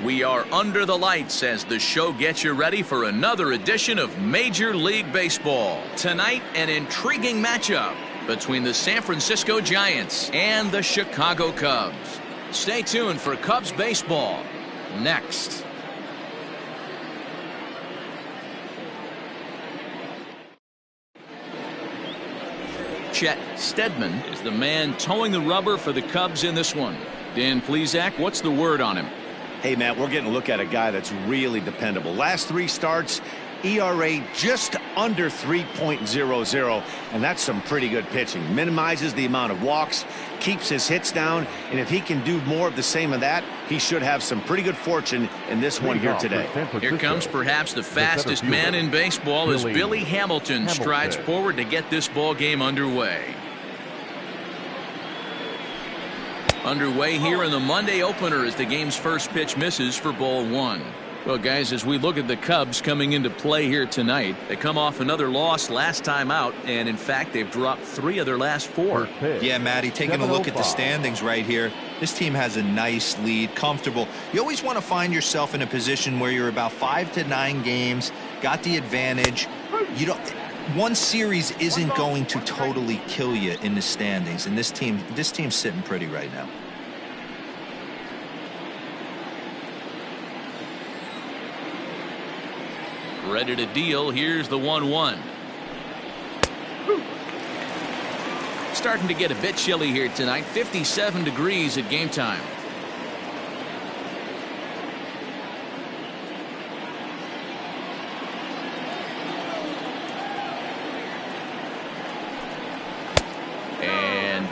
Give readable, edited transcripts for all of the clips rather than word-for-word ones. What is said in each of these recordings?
We are under the lights as the show gets you ready for another edition of Major League Baseball. Tonight, an intriguing matchup between the San Francisco Giants and the Chicago Cubs. Stay tuned for Cubs baseball next. Chet Steadman is the man towing the rubber for the Cubs in this one. Dan Plesac, what's the word on him? Hey, Matt, we're getting a look at a guy that's really dependable. Last 3 starts, ERA just under 3.00, and that's some pretty good pitching. Minimizes the amount of walks, keeps his hits down, and if he can do more of the same of that, he should have some pretty good fortune in this one here today. Here comes perhaps the fastest man in baseball as Billy Hamilton strides forward to get this ball game underway. Underway here in the Monday opener as the game's first pitch misses for ball 1. Well, guys, as we look at the Cubs coming into play here tonight, they come off another loss last time out, and in fact, they've dropped 3 of their last 4. Yeah, Matty, taking a look at the standings right here, this team has a nice lead, comfortable. You always want to find yourself in a position where you're about 5 to 9 games, got the advantage. You don't. One series isn't going to totally kill you in the standings, and this team's sitting pretty right now. Ready to deal. Here's the 1-1. Starting to get a bit chilly here tonight. 57 degrees at game time. And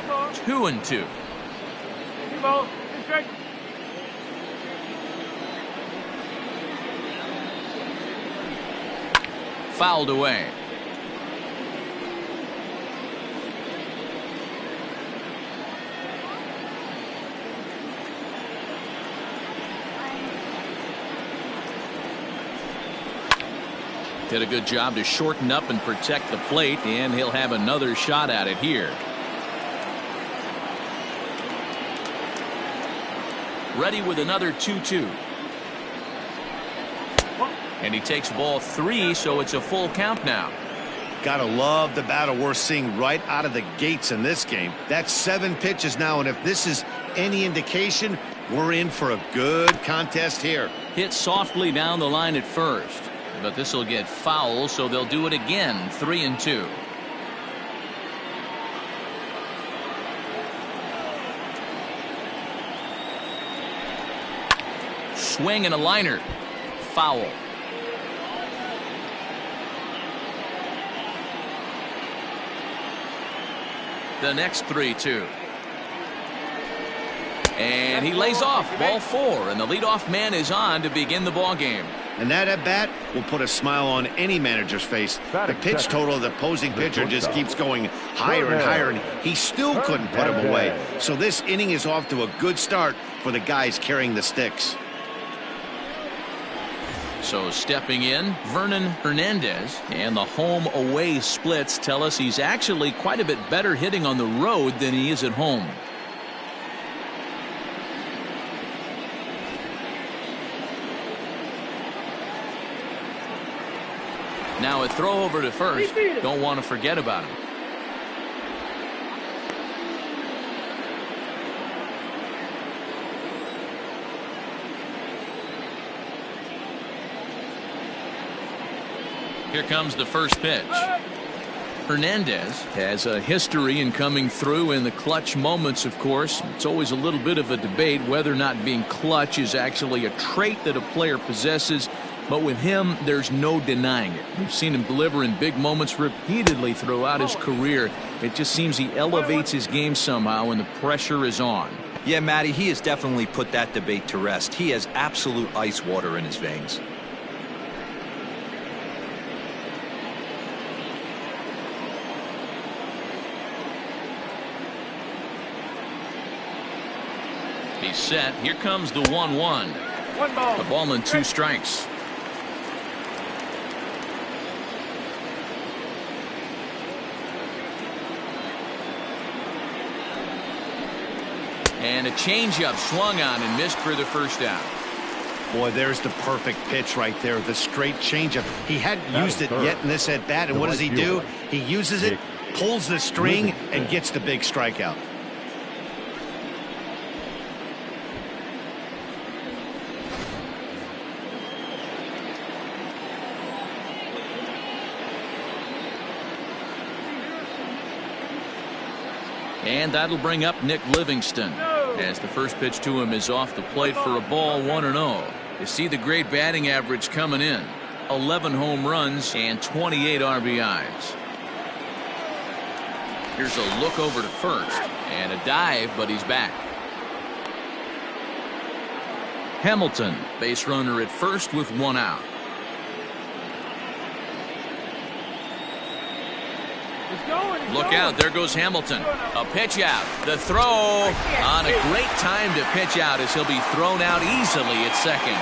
2-2. Fouled away. Did a good job to shorten up and protect the plate, and he'll have another shot at it here. Ready with another 2-2. And he takes ball 3, so it's a full count now. Gotta love the battle we're seeing right out of the gates in this game. That's 7 pitches now, and if this is any indication, we're in for a good contest here. Hit softly down the line at first, but this will get foul, so they'll do it again. 3-2. Swing and a liner. Foul. The next 3-2. And he lays off. Ball 4, and the leadoff man is on to begin the ball game. And that at bat will put a smile on any manager's face. The pitch total of the opposing pitcher just keeps going higher and higher, and he still couldn't put him away. So this inning is off to a good start for the guys carrying the sticks. So stepping in, Vernon Hernandez, and the home-away splits tell us he's actually quite a bit better hitting on the road than he is at home. Now a throw over to first. Don't want to forget about him. Here comes the first pitch. Hernandez has a history in coming through in the clutch moments, of course. It's always a little bit of a debate whether or not being clutch is actually a trait that a player possesses. But with him, there's no denying it. We've seen him deliver in big moments repeatedly throughout his career. It just seems he elevates his game somehow when the pressure is on. Yeah, Matty, he has definitely put that debate to rest. He has absolute ice water in his veins. He's set. Here comes the 1-1. A ball and 2 strikes. And a changeup swung on and missed for the first out. Boy, there's the perfect pitch right there, the straight changeup. He hadn't used it yet in this at-bat, and what does he do? He uses it, pulls the string, and gets the big strikeout. And that'll bring up Nick Livingston, as the first pitch to him is off the plate for a ball, 1-0. You see the great batting average coming in. 11 home runs and 28 RBIs. Here's a look over to first and a dive, but he's back. Hamilton, base runner at first with 1 out. Look out, there goes Hamilton. A pitch out. The throw on a great time to pitch out as he'll be thrown out easily at second.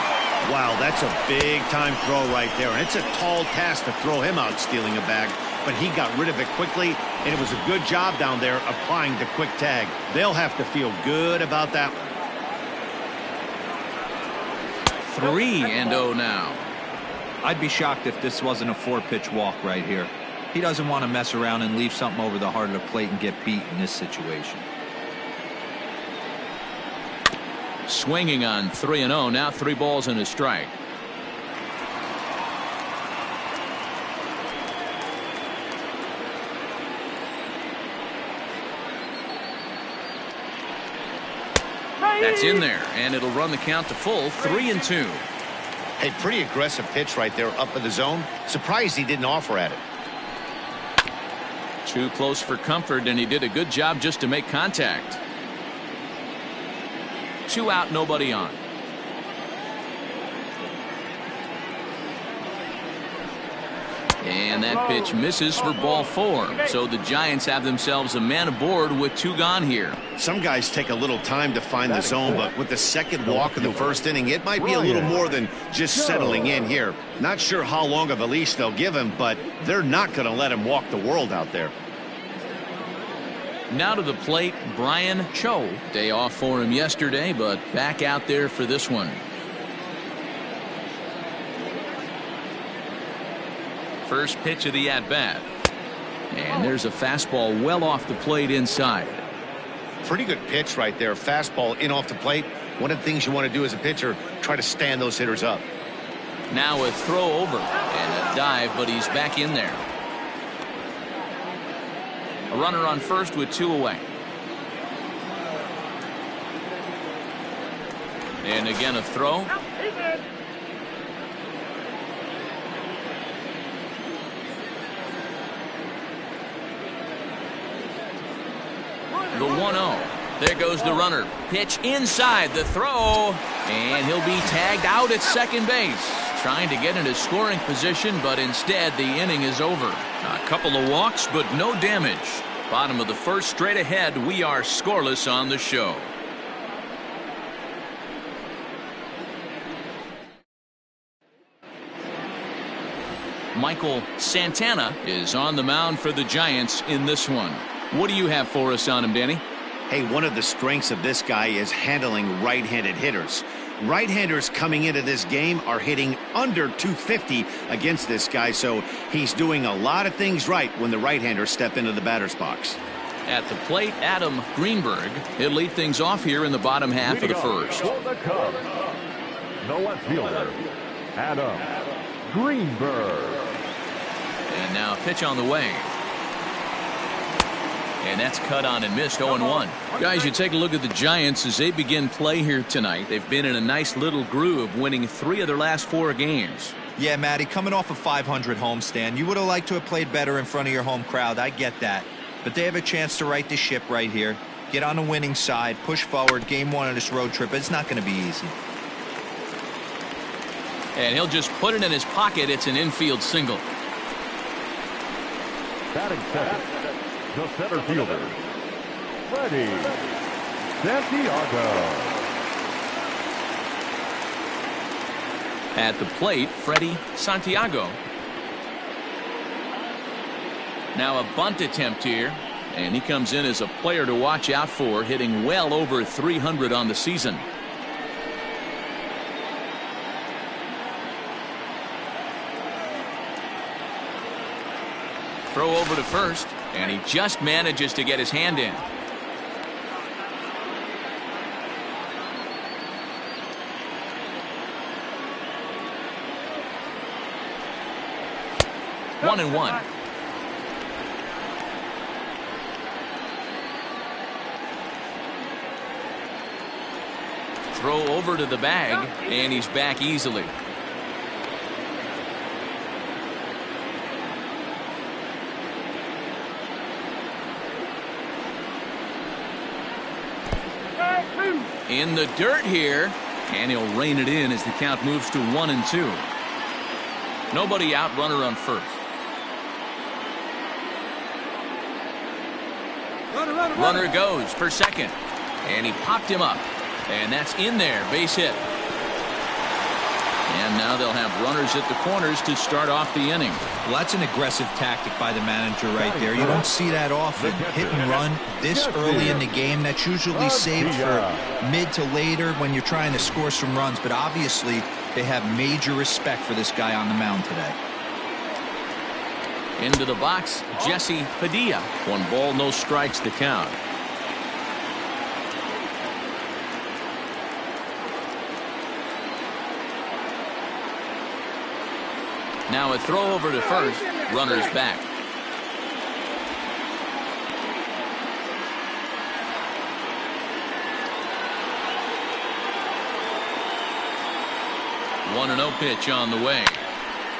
Wow, that's a big time throw right there. And it's a tall task to throw him out stealing a bag. But he got rid of it quickly, and it was a good job down there applying the quick tag. They'll have to feel good about that one. 3-0 now. I'd be shocked if this wasn't a 4-pitch walk right here. He doesn't want to mess around and leave something over the heart of the plate and get beat in this situation. Swinging on 3-0. Now 3 balls and a strike. That's in there, and it'll run the count to full. 3-2. Hey, pretty aggressive pitch right there up in the zone. Surprised he didn't offer at it. Too close for comfort, and he did a good job just to make contact. 2 out, nobody on. And that pitch misses for ball 4. So the Giants have themselves a man aboard with 2 gone here. Some guys take a little time to find the zone, but with the second walk in the first inning, it might be a little more than just settling in here. Not sure how long of a leash they'll give him, but they're not going to let him walk the world out there. Now to the plate, Brian Cho. Day off for him yesterday, but back out there for this one. First pitch of the at-bat. And there's a fastball well off the plate inside. Pretty good pitch right there. Fastball in off the plate. One of the things you want to do as a pitcher, try to stand those hitters up. Now a throw over and a dive, but he's back in there. A runner on first with 2 away. And again a throw. The 1-0. There goes the runner. Pitch inside, the throw, and he'll be tagged out at second base. Trying to get into scoring position, but instead the inning is over. A couple of walks, but no damage. Bottom of the first, straight ahead. We are scoreless on the show. Michael Santana is on the mound for the Giants in this one. What do you have for us on him, Danny? Hey, one of the strengths of this guy is handling right-handed hitters. Right-handers coming into this game are hitting under 250 against this guy, so he's doing a lot of things right when the right-handers step into the batter's box. At the plate, Adam Greenberg. He'll lead things off here in the bottom half of the first. For the Cubs, the left fielder, Adam Greenberg. And now a pitch on the way. And that's cut on and missed. 0-1. Guys, you take a look at the Giants as they begin play here tonight. They've been in a nice little groove, winning 3 of their last 4 games. Yeah, Matty, coming off a 500 homestand, you would have liked to have played better in front of your home crowd. I get that. But they have a chance to right the ship right here. Get on the winning side, push forward, game 1 of this road trip. It's not going to be easy. And he'll just put it in his pocket. It's an infield single. Batting second, the center fielder, Freddie Santiago. At the plate, Freddie Santiago. Now a bunt attempt here, and he comes in as a player to watch out for, hitting well over 300 on the season. Throw over to first, and he just manages to get his hand in. One and one. Throw over to the bag, and he's back easily. In the dirt here, and he'll rein it in as the count moves to 1-2. Nobody out, runner on first. Runner goes for second, and he popped him up, and that's in there, base hit. And now they'll have runners at the corners to start off the inning. Well, that's an aggressive tactic by the manager right there. You don't see that often. Hit and run this early in the game. That's usually saved for mid to later when you're trying to score some runs. But obviously, they have major respect for this guy on the mound today. Into the box, Jesse Padilla. 1 ball, no strikes the count. Now a throw over to first. Runner's back. One 1-0 pitch on the way.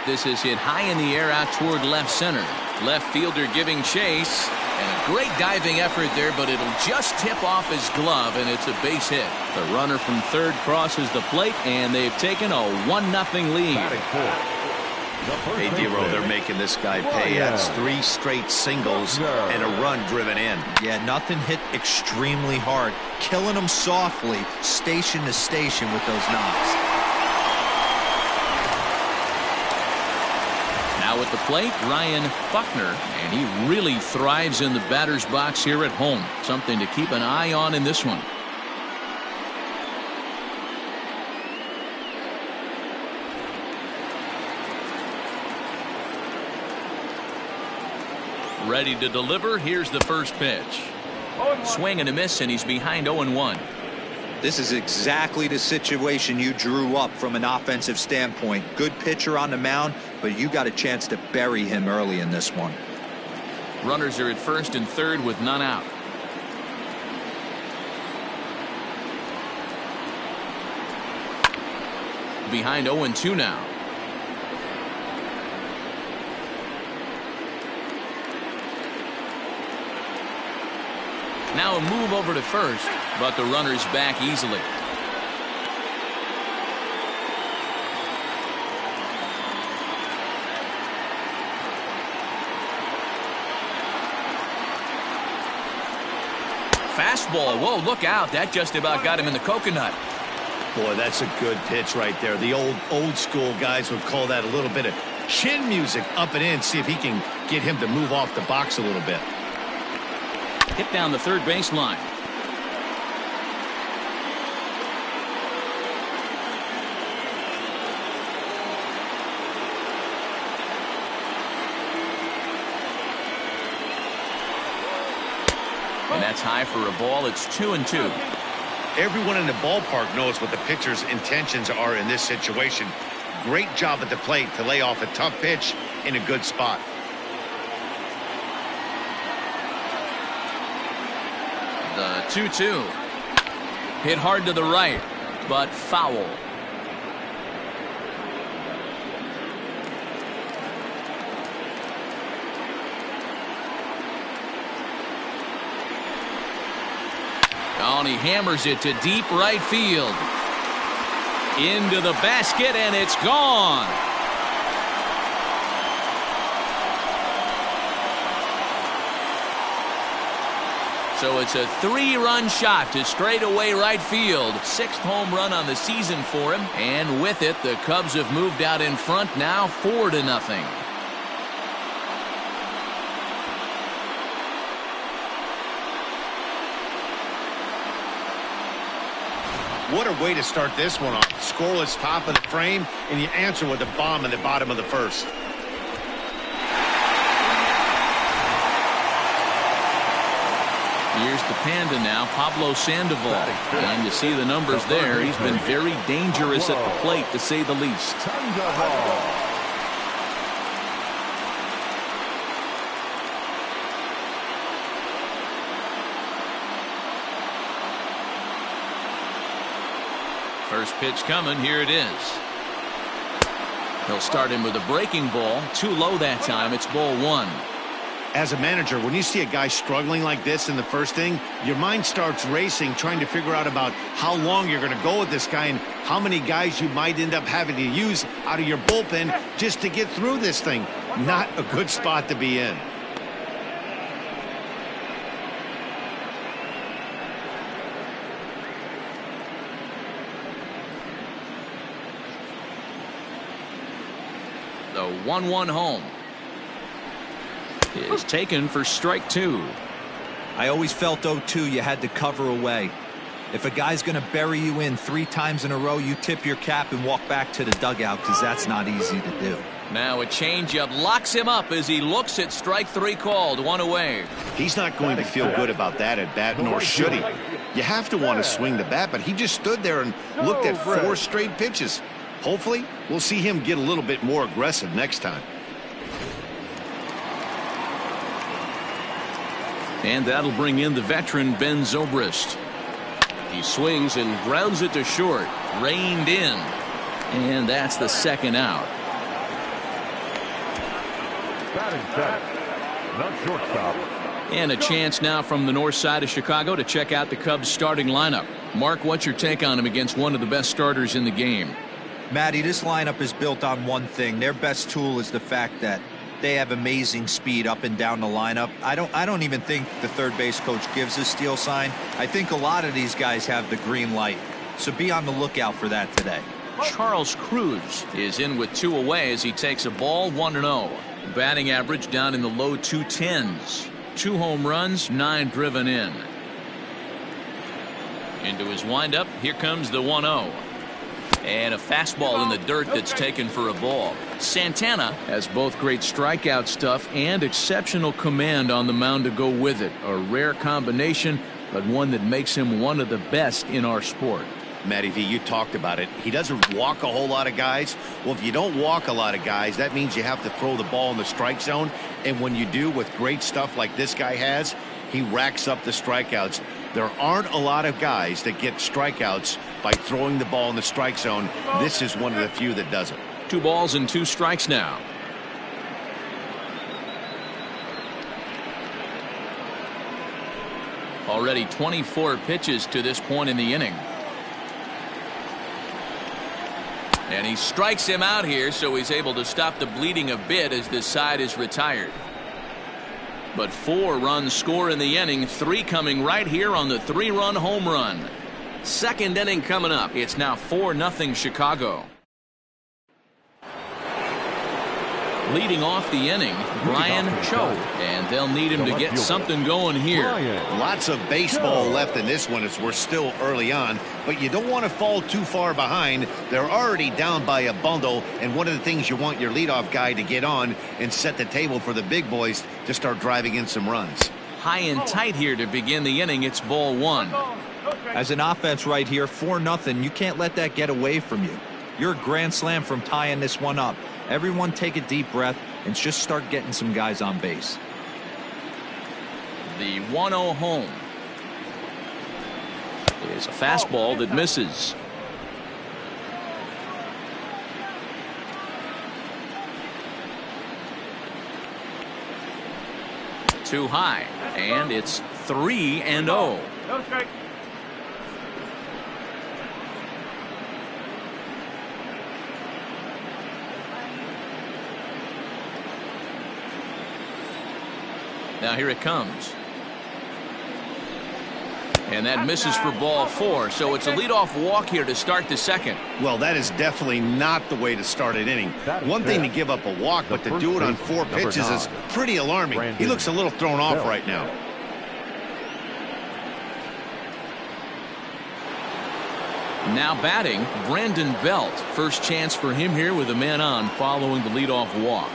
This is hit high in the air out toward left center. Left fielder giving chase. And a great diving effort there, but it'll just tip off his glove, and it's a base hit. The runner from third crosses the plate, and they've taken a 1-0 lead. Hey, Dero, they're making this guy pay. That's 3 straight singles and a run driven in. Yeah, nothing hit extremely hard. Killing them softly, station to station with those knocks. Now at the plate, Ryan Buckner, and he really thrives in the batter's box here at home. Something to keep an eye on in this one. Ready to deliver. Here's the first pitch. Swing and a miss, and he's behind 0-1. This is exactly the situation you drew up from an offensive standpoint. Good pitcher on the mound, but you got a chance to bury him early in this one. Runners are at first and third with none out. Behind 0-2 now. Now a move over to first, but the runner's back easily. Fastball. Whoa, look out. That just about got him in the coconut. Boy, that's a good pitch right there. The old school guys would call that a little bit of chin music up and in. See if he can get him to move off the box a little bit. Hit down the third baseline. And that's high for a ball. It's 2-2. Everyone in the ballpark knows what the pitcher's intentions are in this situation. Great job at the plate to lay off a tough pitch in a good spot. The 2-2. Hit hard to the right, but foul. Oh, and he hammers it to deep right field. Into the basket, and it's gone. So it's a 3-run shot to straightaway right field. 6th home run on the season for him. And with it, the Cubs have moved out in front now 4-0. What a way to start this one off. Scoreless top of the frame, and you answer with a bomb in the bottom of the first. here's the Panda now, Pablo Sandoval. And you see the numbers there. He's been very dangerous at the plate, to say the least. First pitch coming. Here it is. He'll start him with a breaking ball. Too low that time. It's ball one. As a manager, when you see a guy struggling like this in the first inning, your mind starts racing, trying to figure out about how long you're going to go with this guy and how many guys you might end up having to use out of your bullpen just to get through this thing. Not a good spot to be in. The 1-1 home is taken for strike two. I always felt 0-2 you had to cover away. If a guy's going to bury you in 3 times in a row, you tip your cap and walk back to the dugout, because that's not easy to do. Now a changeup locks him up as he looks at strike three called. One away. He's not going to feel good about that at bat, nor should he. You have to want to swing the bat, but he just stood there and looked at 4 straight pitches. Hopefully, we'll see him get a little bit more aggressive next time. And that'll bring in the veteran Ben Zobrist. He swings and grounds it to short. Reined in. And that's the second out. Batting set. Not shortstop. And a chance now from the north side of Chicago to check out the Cubs starting lineup. Mark, what's your take on him against one of the best starters in the game? Matty, this lineup is built on one thing. Their best tool is the fact that they have amazing speed up and down the lineup. I don't even think the third base coach gives a steal sign. I think a lot of these guys have the green light. So be on the lookout for that today. Charles Cruz is in with 2 away as he takes a ball. 1-0. Batting average down in the low 210s. 2 home runs, 9 driven in. Into his windup. Here comes the 1-0. And a fastball in the dirt that's taken for a ball. Santana has both great strikeout stuff and exceptional command on the mound to go with it. A rare combination, but one that makes him one of the best in our sport. Matty V, you talked about it. He doesn't walk a whole lot of guys. Well, if you don't walk a lot of guys, that means you have to throw the ball in the strike zone. And when you do, with great stuff like this guy has, he racks up the strikeouts. There aren't a lot of guys that get strikeouts by throwing the ball in the strike zone. This is one of the few that does it. 2 balls and 2 strikes now. Already 24 pitches to this point in the inning. And he strikes him out here, so he's able to stop the bleeding a bit as this side is retired. But 4 runs score in the inning, 3 coming right here on the 3-run home run. Second inning coming up. It's now 4-0 Chicago. Leading off the inning, Brian Cho, and they'll need him to get something going here. Lots of baseball left in this one as we're still early on, but you don't want to fall too far behind. They're already down by a bundle, and one of the things you want your leadoff guy to get on and set the table for the big boys to start driving in some runs. High and tight here to begin the inning. It's ball 1. As an offense right here, 4-0, you can't let that get away from you. You're a grand slam from tying this one up. Everyone take a deep breath and just start getting some guys on base. The 1-0 home is a fastball that misses. Too high, and it's 3-0. Now here it comes. And that misses for ball 4, so it's a leadoff walk here to start the second. Well, that is definitely not the way to start an inning. One thing to give up a walk, but to do it on 4 pitches is pretty alarming. He looks a little thrown off right now. Now batting, Brandon Belt. First chance for him here with a man on following the leadoff walk.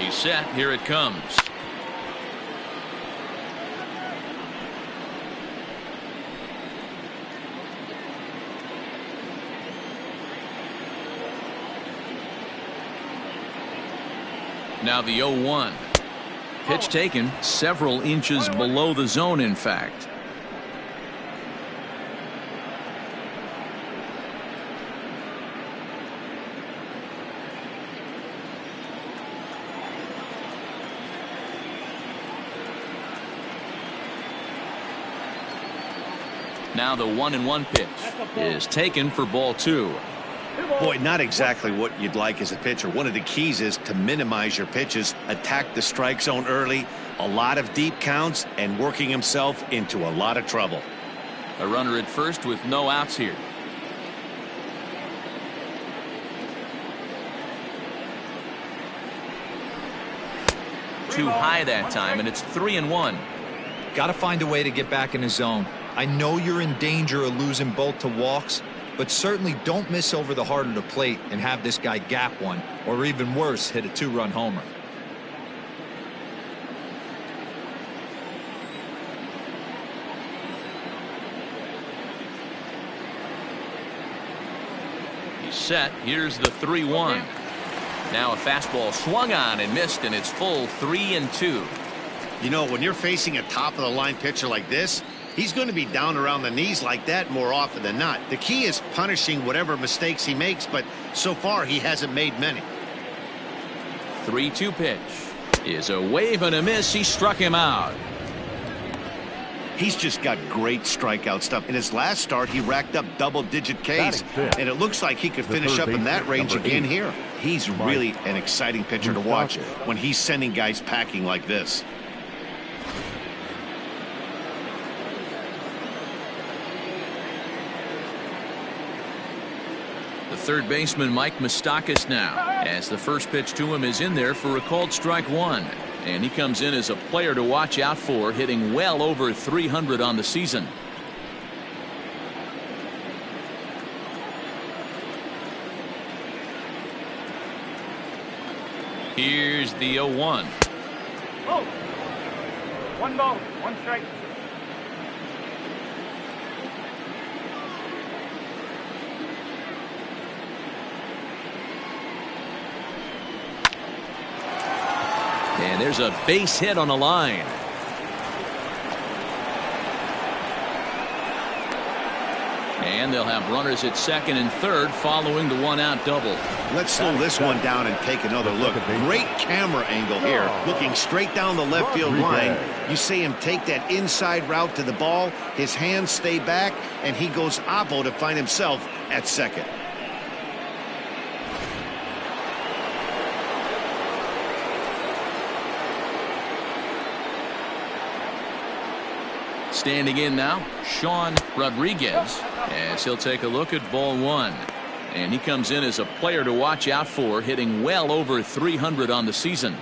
He's set. Here it comes. Now the 0-1. Pitch taken several inches below the zone, in fact. Now the 1-1 pitch is taken for ball 2. Boy, not exactly what you'd like as a pitcher. One of the keys is to minimize your pitches, attack the strike zone early, a lot of deep counts, and working himself into a lot of trouble. A runner at first with no outs here. Too high that time, and it's 3-1. Got to find a way to get back in the zone. I know you're in danger of losing both to walks, but certainly don't miss over the heart of the plate and have this guy gap one, or even worse, hit a 2-run homer. He's set. Here's the 3-1. Now a fastball swung on and missed, and it's full 3-2. You know, when you're facing a top-of-the-line pitcher like this, he's going to be down around the knees like that more often than not. The key is punishing whatever mistakes he makes, but so far he hasn't made many. 3-2 pitch is a wave and a miss. He struck him out. He's just got great strikeout stuff. In his last start, he racked up double-digit Ks, and it looks like he could finish up in that range again here. He's really an exciting pitcher to watch when he's sending guys packing like this. The third baseman, Mike Moustakas, now, as the first pitch to him is in there for a called strike 1. And he comes in as a player to watch out for, hitting well over 300 on the season. Here's the 0-1. Oh. 1 ball, 1 strike. And there's a base hit on the line. And they'll have runners at second and third following the 1-out double. Let's slow this one down and take another look. Great camera angle here, looking straight down the left field line. You see him take that inside route to the ball. His hands stay back, and he goes oppo to find himself at second. Standing in now, Sean Rodriguez, as he'll take a look at ball 1. And he comes in as a player to watch out for, hitting well over 300 on the season.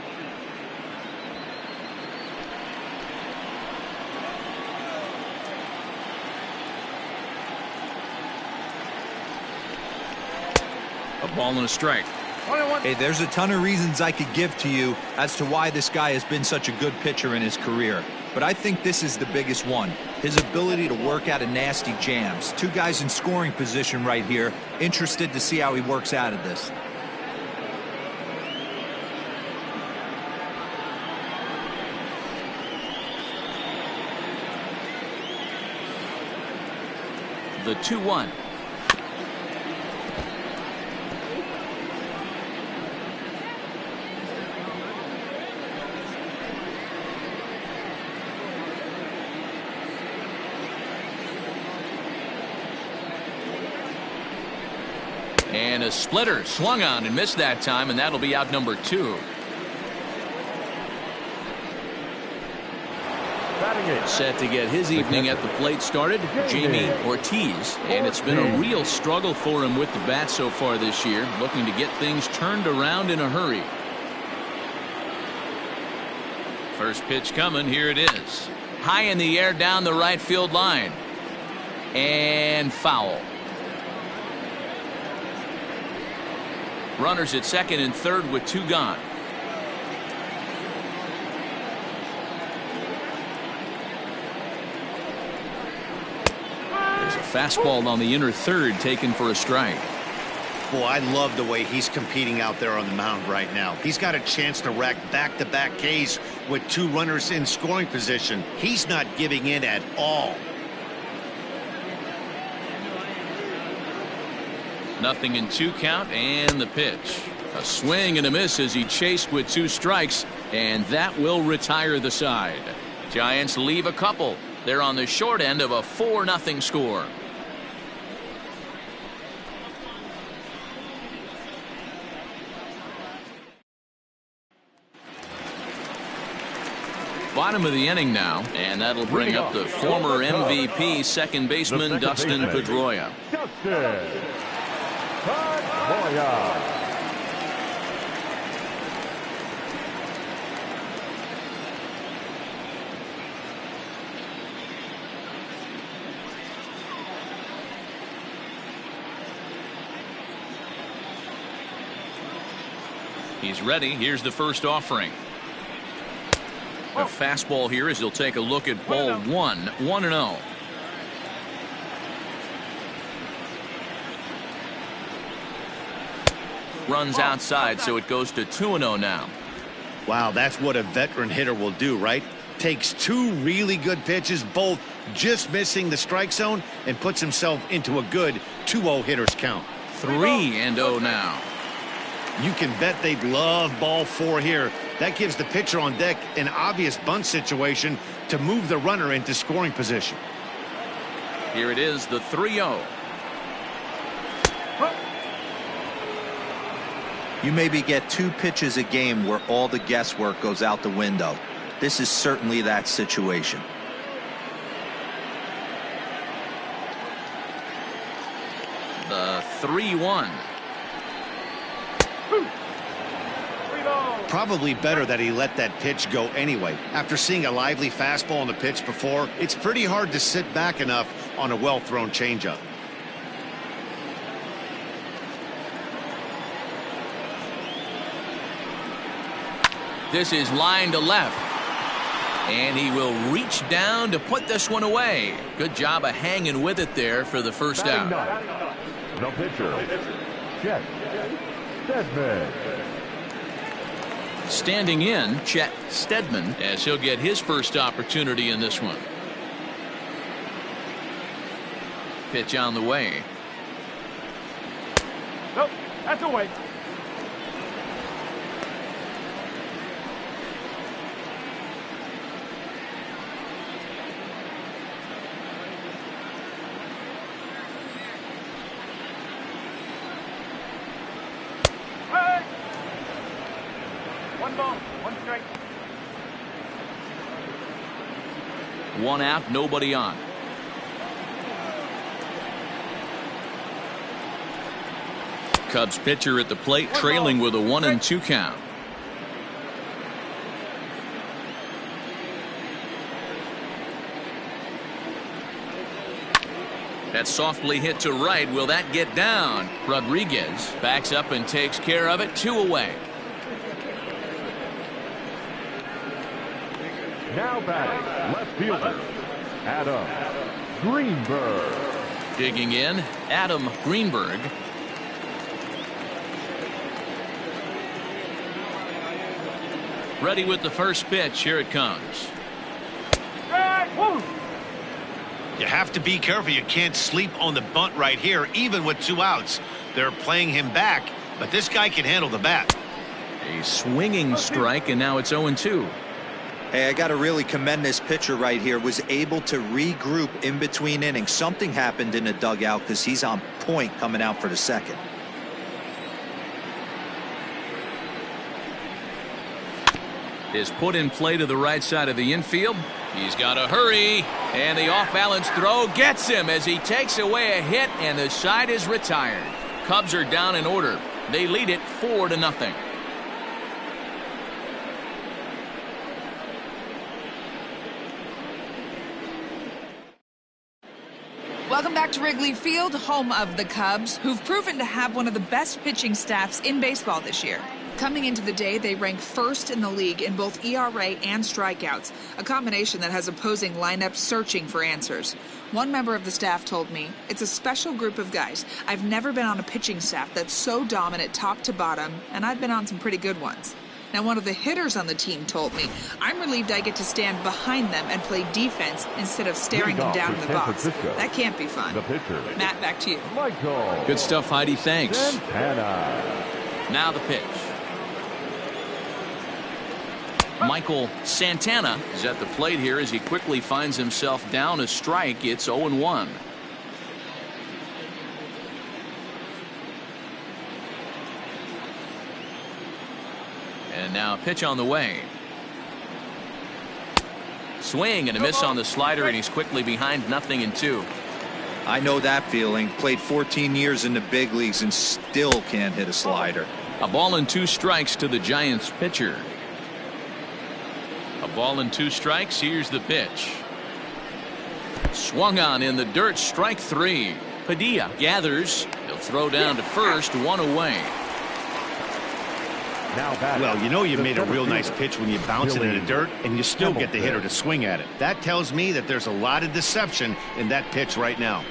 A ball and a strike. Hey, there's a ton of reasons I could give to you as to why this guy has been such a good pitcher in his career. But I think this is the biggest one. His ability to work out of nasty jams. 2 guys in scoring position right here. Interested to see how he works out of this. The 2-1. And a splitter swung on and missed that time, and that'll be out number 2. Set to get his evening at the plate started, Jamie Ortiz, and it's been a real struggle for him with the bat so far this year, looking to get things turned around in a hurry. First pitch coming, here it is. High in the air down the right field line. And foul. Runners at second and third with 2 gone. Fastball on the inner third, taken for a strike. Boy, I love the way he's competing out there on the mound right now. He's got a chance to rack back-to-back Ks with 2 runners in scoring position. He's not giving in at all. 0-2 count, and the pitch. A swing and a miss as he chased with 2 strikes, and that will retire the side. Giants leave a couple. They're on the short end of a 4-0 score. Bottom of the inning now, and that'll bring up the former MVP second baseman Dustin Pedroia. He's ready. Here's the first offering. A fastball here as he'll take a look at ball 1, 1-0. Runs outside, so it goes to 2-0 now. Wow, that's what a veteran hitter will do, right? Takes 2 really good pitches, both just missing the strike zone, and puts himself into a good 2-0 hitter's count. 3-0 now. You can bet they'd love ball 4 here. That gives the pitcher on deck an obvious bunt situation to move the runner into scoring position. Here it is, the 3-0. You maybe get 2 pitches a game where all the guesswork goes out the window. This is certainly that situation. The 3-1. Probably better that he let that pitch go anyway. After seeing a lively fastball on the pitch before, it's pretty hard to sit back enough on a well-thrown changeup. This is line to left. And he will reach down to put this one away. Good job of hanging with it there for the first out. The pitcher, Chet Steadman. Standing in, Chet Steadman, as he'll get his first opportunity in this one. Pitch on the way. Nope, that's away. One out, nobody on. Cubs pitcher at the plate, trailing with a 1-2 count. That's softly hit to right. Will that get down? Rodriguez backs up and takes care of it. 2 away. Now batting, left fielder, Adam Greenberg. Digging in, Adam Greenberg. Ready with the first pitch. Here it comes. You have to be careful. You can't sleep on the bunt right here, even with 2 outs. They're playing him back, but this guy can handle the bat. A swinging strike, and now it's 0-2. Hey, I got to really commend this pitcher right here. Was able to regroup in between innings. Something happened in the dugout because he's on point coming out for the second. Is put in play to the right side of the infield. He's got to hurry, and the off-balance throw gets him as he takes away a hit, and the side is retired. Cubs are down in order. They lead it 4-0. Welcome back to Wrigley Field, home of the Cubs, who've proven to have one of the best pitching staffs in baseball this year. Coming into the day, they rank first in the league in both ERA and strikeouts, a combination that has opposing lineups searching for answers. One member of the staff told me, it's a special group of guys. I've never been on a pitching staff that's so dominant top to bottom, and I've been on some pretty good ones. Now, one of the hitters on the team told me, I'm relieved I get to stand behind them and play defense instead of staring them down in the box. That can't be fun. The pitcher. Matt, back to you. Michael. Good stuff, Heidi. Thanks. Santana. Now the pitch. Michael Santana is at the plate here as he quickly finds himself down a strike. It's 0-1. And now a pitch on the way. Swing and a miss on the slider, and he's quickly behind 0-2. I know that feeling. Played 14 years in the big leagues and still can't hit a slider. A ball and 2 strikes to the Giants pitcher. A ball and 2 strikes. Here's the pitch. Swung on in the dirt. Strike 3. Padilla gathers. He'll throw down to first. 1 away. Well, you know you made a real nice pitch when you bounce it in the dirt and you still get the hitter to swing at it. That tells me that there's a lot of deception in that pitch right now.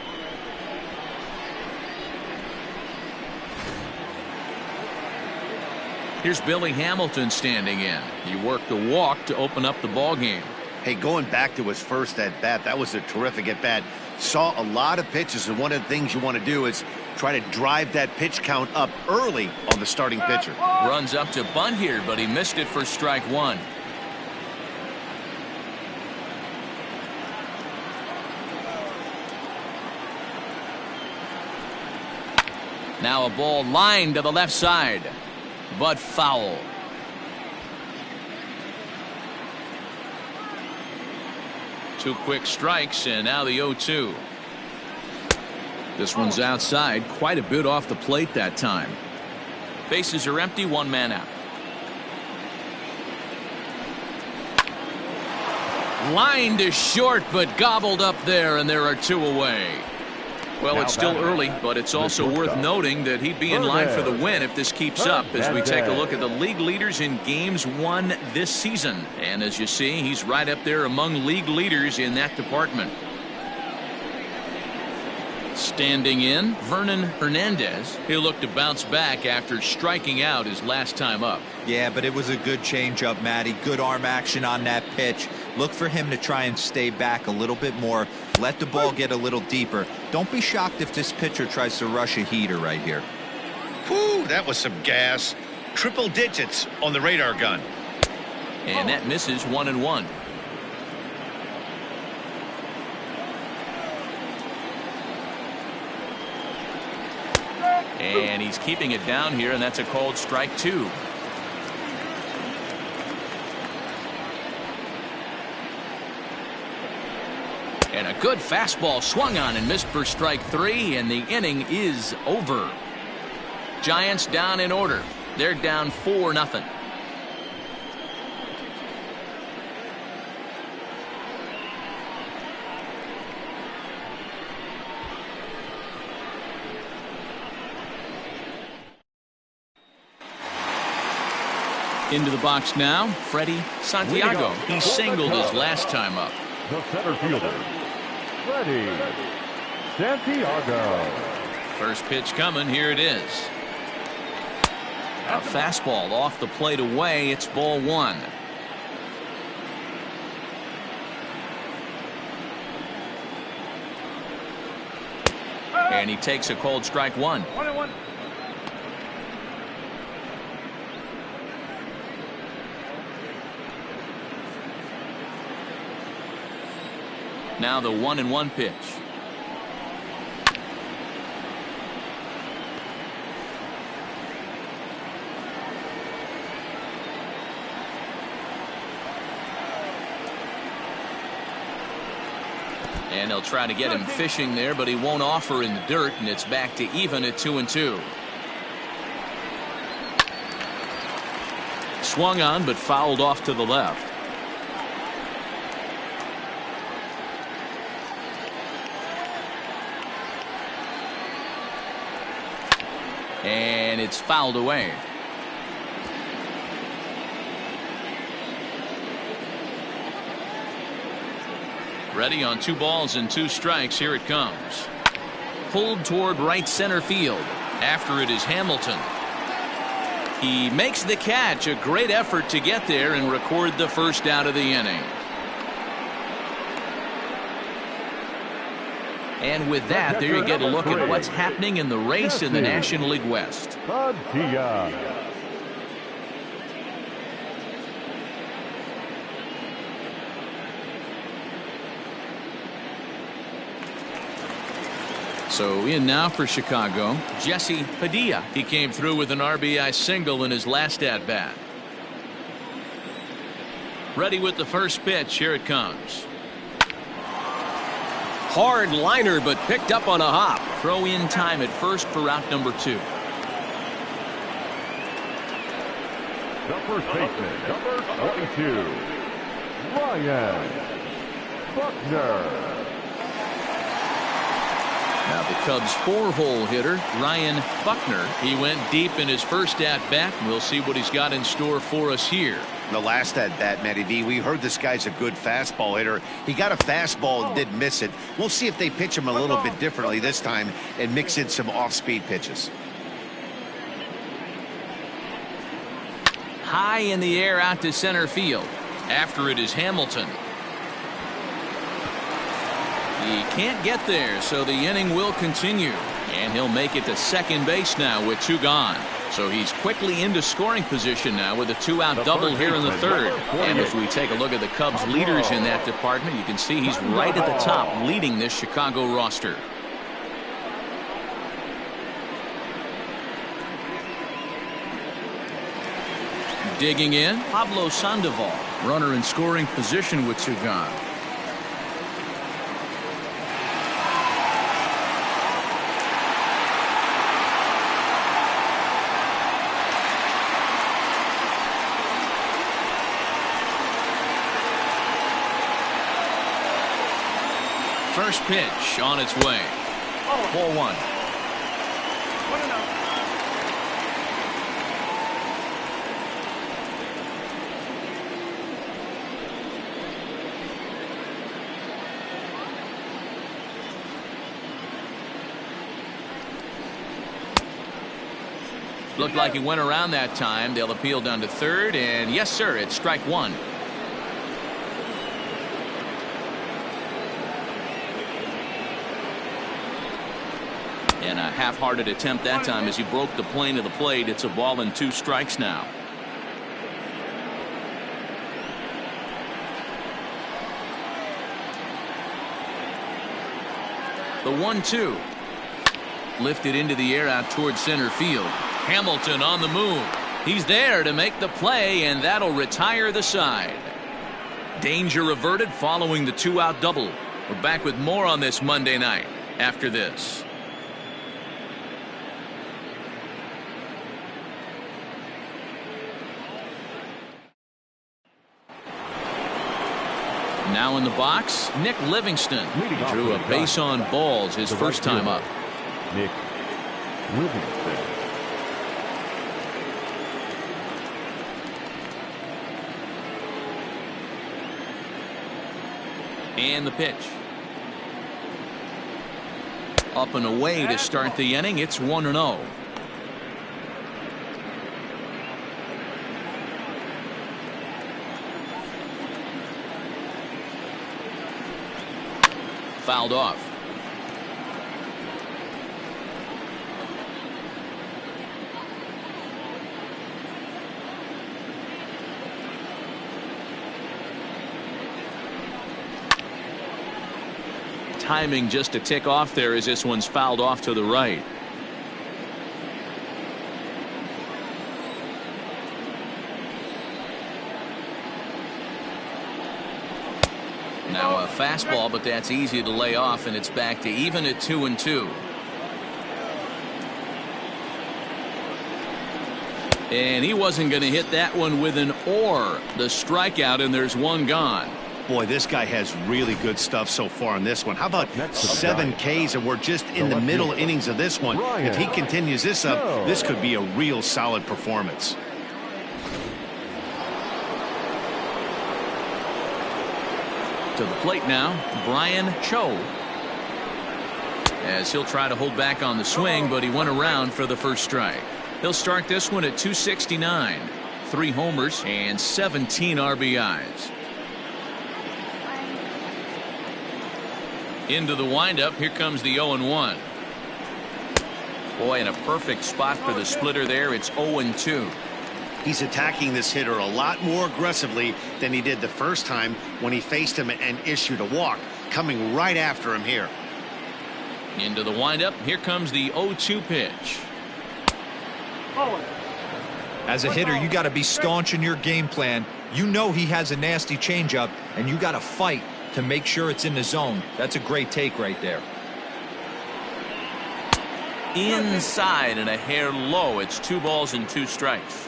Here's Billy Hamilton standing in. He worked a walk to open up the ball game. Hey, going back to his first at bat, that was a terrific at bat. Saw a lot of pitches, and one of the things you want to do is try to drive that pitch count up early on the starting pitcher. Runs up to bunt here, but he missed it for strike 1. Now a ball lined to the left side, but foul. Two quick strikes, and now the 0-2. This one's outside, quite a bit off the plate that time. Bases are empty, 1 man out. Line to short, but gobbled up there, and there are 2 away. Well, it's still early, but it's also worth noting that he'd be in line for the win if this keeps up as we take a look at the league leaders in games won this season. And as you see, he's right up there among league leaders in that department. Standing in, Vernon Hernandez. He'll look to bounce back after striking out his last time up. Yeah, but it was a good changeup, Matty. Good arm action on that pitch. Look for him to try and stay back a little bit more. Let the ball get a little deeper. Don't be shocked if this pitcher tries to rush a heater right here. Whew, that was some gas. Triple digits on the radar gun. And that misses 1-1. And he's keeping it down here, and that's a called strike 2. And a good fastball swung on and missed for strike 3, and the inning is over. Giants down in order. They're down 4-0. Into the box now, Freddie Santiago. He singled his last time up. The center fielder, Freddie Santiago. First pitch coming. Here it is. A fastball off the plate away. It's ball 1. And he takes a called strike 1. 1-1. Now the 1-1 pitch. And they'll try to get him fishing there, but he won't offer in the dirt, and it's back to even at 2-2. Swung on, but fouled off to the left. And it's fouled away. Ready on 2 balls and 2 strikes. Here it comes. Pulled toward right center field. After it is Hamilton. He makes the catch. A great effort to get there and record the first out of the inning. And with that, there you get a look at what's happening in the race in the National League West. Padilla. So in now for Chicago, Jesse Padilla. He came through with an RBI single in his last at bat. Ready with the first pitch. Here it comes. Hard liner, but picked up on a hop. Throw in time at first for out number 2. The first baseman, number 22, Ryan Buckner. Now the Cubs 4-hole hitter, Ryan Buckner. He went deep in his first at-bat. We'll see what he's got in store for us here. The last at-bat, Matty V, we heard this guy's a good fastball hitter. He got a fastball and didn't miss it. We'll see if they pitch him a little bit differently this time and mix in some off-speed pitches. High in the air out to center field. After it is Hamilton. He can't get there, so the inning will continue. And he'll make it to second base now with 2 gone. So he's quickly into scoring position now with a 2-out double here in the third. And as we take a look at the Cubs leaders in that department, you can see he's right at the top leading this Chicago roster. Digging in, Pablo Sandoval. Runner in scoring position with 2 gone. First pitch on its way. 4-1. Looked like he went around that time. They'll appeal down to third, and yes, sir, it's strike 1. And a half-hearted attempt that time as he broke the plane of the plate. It's a ball and 2 strikes now. The 1-2. Lifted into the air out towards center field. Hamilton on the move. He's there to make the play, and that'll retire the side. Danger averted following the 2-out double. We're back with more on this Monday night after this. Now in the box, Nick Livingston. He drew a base on balls his first time up. Nick Livingston. And the pitch. Up and away to start the inning. It's 1-0. Fouled off. Timing just a tick off there as this one's fouled off to the right. Now a fastball, but that's easy to lay off, and it's back to even at 2-2. And he wasn't going to hit that one with an or. The strikeout, and there's 1 gone. Boy, this guy has really good stuff so far on this one. How about 7 Ks, and we're just in the middle innings of this one. If he continues this up, this could be a real solid performance. To the plate now, Brian Cho. As he'll try to hold back on the swing, but he went around for the first strike. He'll start this one at 269. 3 homers and 17 RBIs. Into the windup, here comes the 0-1. Boy, in a perfect spot for the splitter there. It's 0-2. He's attacking this hitter a lot more aggressively than he did the first time when he faced him and issued a walk. Coming right after him here. Into the windup, here comes the 0-2 pitch. As a hitter, you got to be staunch in your game plan. You know he has a nasty changeup, and you got to fight to make sure it's in the zone. That's a great take right there. Inside and a hair low. It's 2 balls and 2 strikes.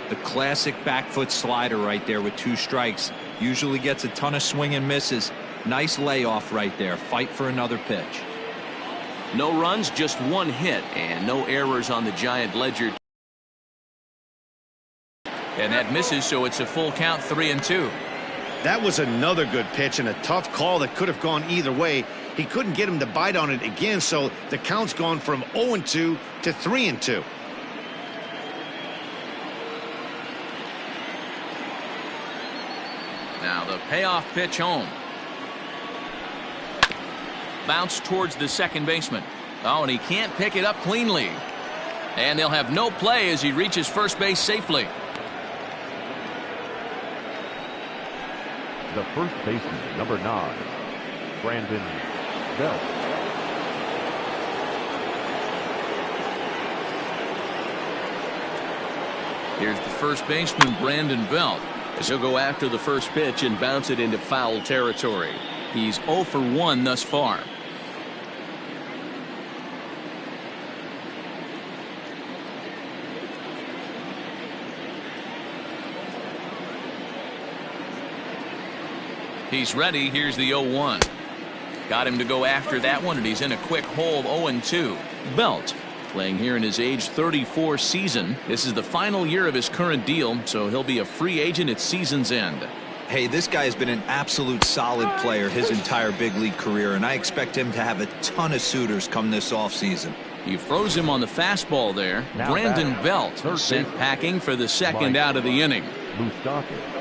The classic back foot slider right there with 2 strikes. Usually gets a ton of swing and misses. Nice layoff right there. Fight for another pitch. No runs, just 1 hit, and no errors on the Giant ledger. And that misses, so it's a full count, 3-2. That was another good pitch and a tough call that could have gone either way. He couldn't get him to bite on it again, so the count's gone from 0-2 to 3-2. Now the payoff pitch home. Bounce towards the second baseman. Oh, and he can't pick it up cleanly. And they'll have no play as he reaches first base safely. The first baseman, number 9, Brandon Belt. Here's the first baseman, Brandon Belt, as he'll go after the first pitch and bounce it into foul territory. He's 0 for 1 thus far. He's ready. Here's the 0-1. Got him to go after that one, and he's in a quick hole, 0-2. Belt playing here in his age 34 season. This is the final year of his current deal, so he'll be a free agent at season's end. Hey, this guy has been an absolute solid player his entire big league career, and I expect him to have a ton of suitors come this offseason. He froze him on the fastball there. Now Brandon back, Belt third sent baseman, packing for the second Mike out of the inning. Moustakas.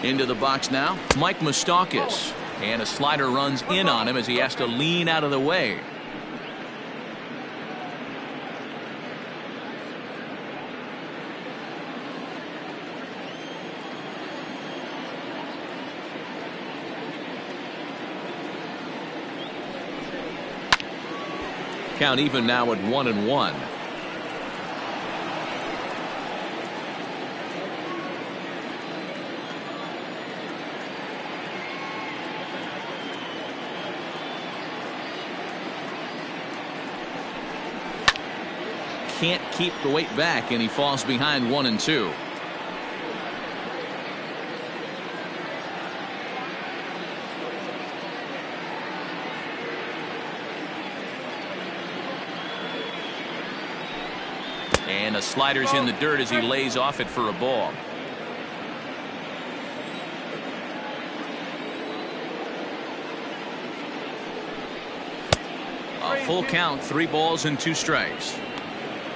Into the box now, Mike Moustakas. And a slider runs in on him as he has to lean out of the way. Count even now at 1-1. Can't keep the weight back, and he falls behind 1-2. And a slider's in the dirt as he lays off it for a ball. A full count, 3 balls and 2 strikes.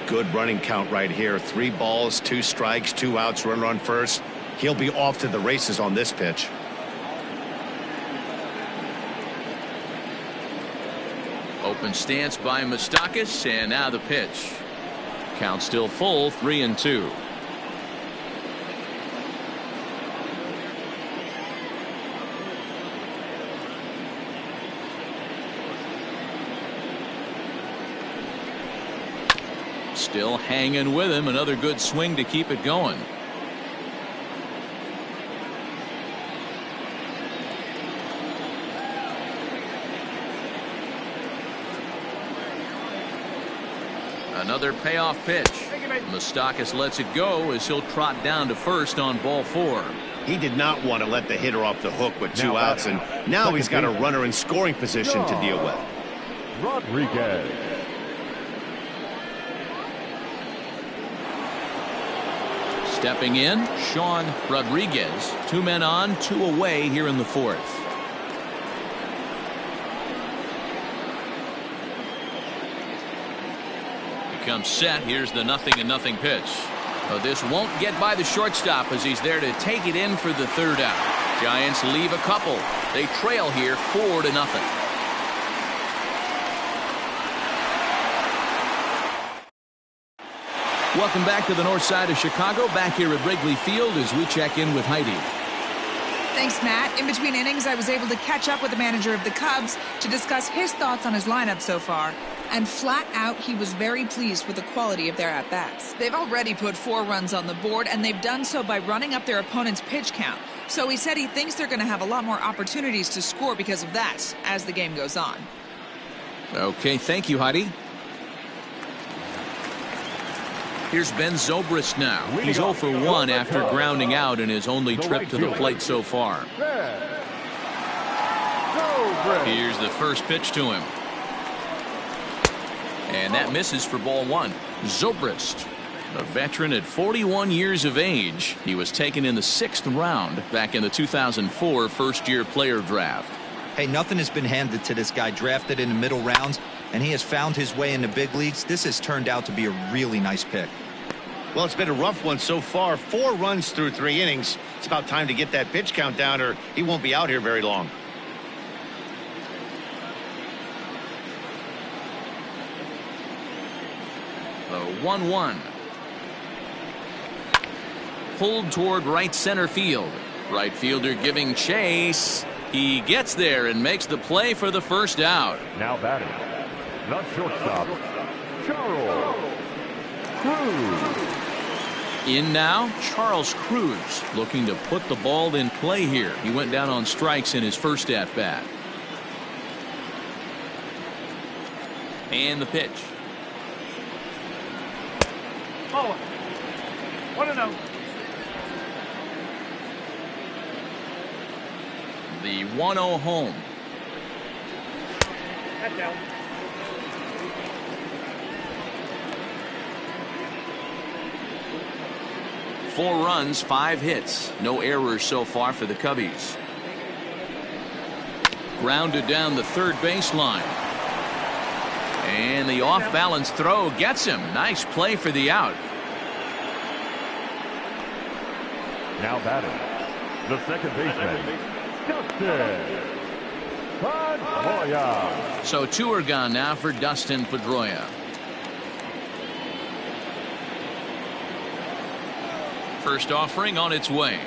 Good running count right here. 3 balls, 2 strikes, 2 outs, runner on first. He'll be off to the races on this pitch. Open stance by Moustakas, and now the pitch. Count still full, 3-2. Still hanging with him. Another good swing to keep it going. Another payoff pitch. Moustakas lets it go as he'll trot down to first on ball 4. He did not want to let the hitter off the hook with 2 outs, and now he's got a runner in scoring position to deal with. Rodriguez. Stepping in, Sean Rodriguez. 2 men on, 2 away here in the 4th. Comes set. Here's the 0-0 pitch. This won't get by the shortstop as he's there to take it in for the 3rd out. Giants leave a couple. They trail here 4-0. Welcome back to the north side of Chicago. Back here at Wrigley Field as we check in with Heidi. Thanks, Matt. In between innings, I was able to catch up with the manager of the Cubs to discuss his thoughts on his lineup so far. And flat out, he was very pleased with the quality of their at-bats. They've already put 4 runs on the board, and they've done so by running up their opponent's pitch count. So he said he thinks they're going to have a lot more opportunities to score because of that as the game goes on. Okay, thank you, Heidi. Here's Ben Zobrist now. He's 0 for 1 after grounding out in his only trip to the plate so far. Here's the first pitch to him. And that misses for ball 1. Zobrist, a veteran at 41 years of age. He was taken in the 6th round back in the 2004 first-year player draft. Hey, nothing has been handed to this guy. Drafted in the middle rounds, and he has found his way in the big leagues. This has turned out to be a really nice pick. Well, it's been a rough one so far. 4 runs through 3 innings. It's about time to get that pitch count down, or he won't be out here very long. The 1-1. Pulled toward right center field. Right fielder giving chase. He gets there and makes the play for the 1st out. Now batting, the shortstop, Charles Cruz. In now, Charles Cruz looking to put the ball in play here. He went down on strikes in his first at-bat. And the pitch. Oh, 1-0. The 1-0 home. That's out. Four runs, 5 hits. No errors so far for the Cubbies. Grounded down the 3rd baseline. And the off-balance throw gets him. Nice play for the out. Now batting, the second baseman, Dustin Pedroia. So 2 are gone now for Dustin Pedroia. First offering on its way.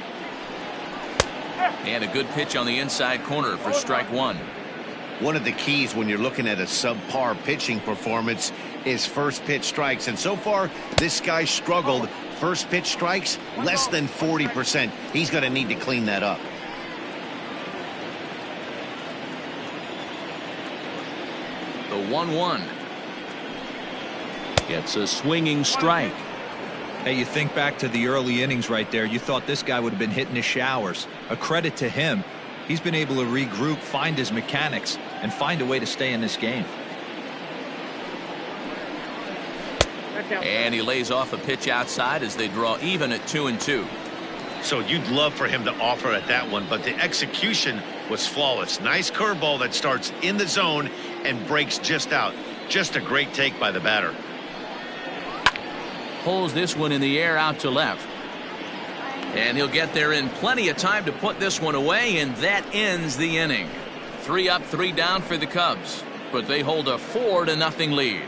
And a good pitch on the inside corner for strike 1. One of the keys when you're looking at a subpar pitching performance is first pitch strikes. And so far, this guy struggled. First pitch strikes, less than 40%. He's going to need to clean that up. The 1-1. Gets a swinging strike. Hey, you think back to the early innings right there. You thought this guy would have been hitting his showers. A credit to him. He's been able to regroup, find his mechanics, and find a way to stay in this game. And he lays off a pitch outside as they draw even at 2-2. So you'd love for him to offer at that one, but the execution was flawless. Nice curveball that starts in the zone and breaks just out. Just a great take by the batter. Pulls this one in the air out to left. And he'll get there in plenty of time to put this one away, and that ends the inning. 3 up, 3 down for the Cubs, but they hold a 4-0 lead.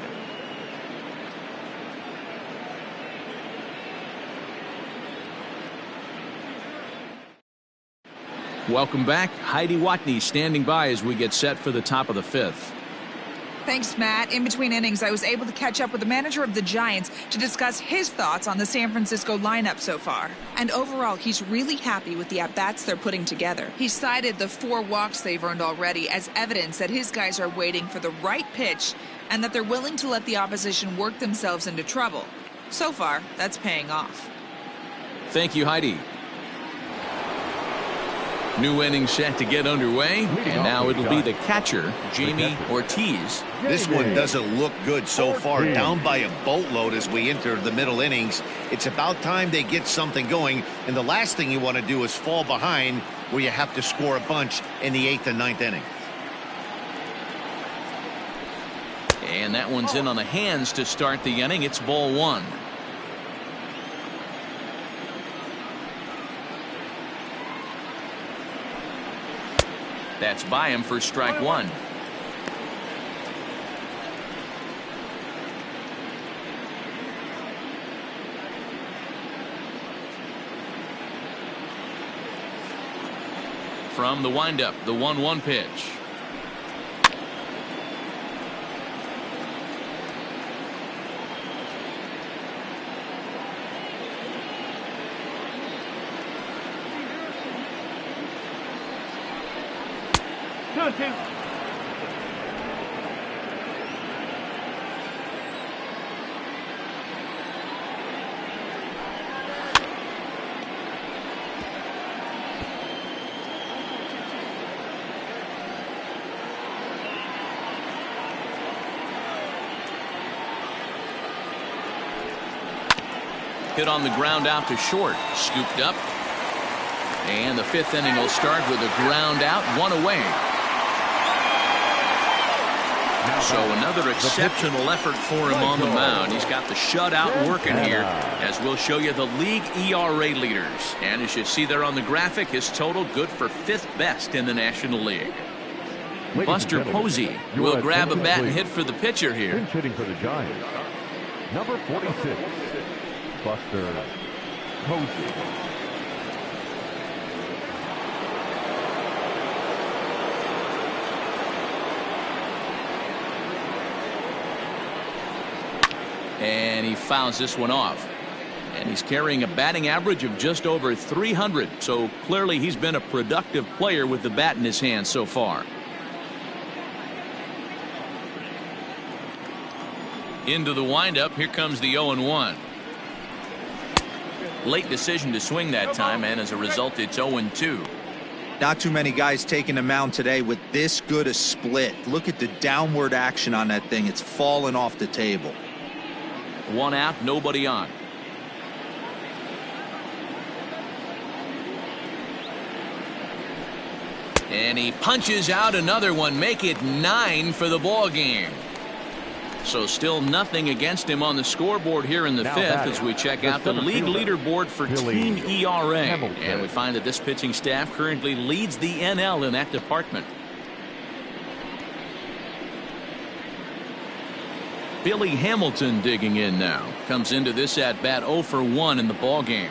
Welcome back. Heidi Watney standing by as we get set for the top of the 5th. Thanks, Matt. In between innings, I was able to catch up with the manager of the Giants to discuss his thoughts on the San Francisco lineup so far. And overall, he's really happy with the at-bats they're putting together. He cited the 4 walks they've earned already as evidence that his guys are waiting for the right pitch and that they're willing to let the opposition work themselves into trouble. So far, that's paying off. Thank you, Heidi. New inning set to get underway, and now it'll be the catcher, Jamie Ortiz. This one doesn't look good so far. Down by a boatload as we enter the middle innings. It's about time they get something going, and the last thing you want to do is fall behind where you have to score a bunch in the 8th and 9th inning. And that one's in on the hands to start the inning. It's ball one. That's by him for strike one. From the windup, the 1-1 pitch. Hit on the ground out to short. Scooped up. And the 5th inning will start with a ground out, one away. So another exceptional effort for him on the mound. He's got the shutout working here, as we'll show you the league ERA leaders. And as you see there on the graphic, his total good for 5th best in the National League. Buster Posey will grab a bat and hit for the pitcher here. Pinch hitting for the Giants, number 46, Buster Posey. And he fouls this one off. And he's carrying a batting average of just over 300. So clearly he's been a productive player with the bat in his hand so far. Into the windup. Here comes the 0-1. Late decision to swing that time, and as a result, it's 0-2. Not too many guys taking the mound today with this good a split. Look at the downward action on that thing. It's falling off the table. One out, nobody on. And he punches out another one, make it 9 for the ball game. So still nothing against him on the scoreboard here in the 5th as we check out the league leaderboard for team ERA. And we find that this pitching staff currently leads the NL in that department. Billy Hamilton digging in now. Comes into this at bat 0 for 1 in the ball game.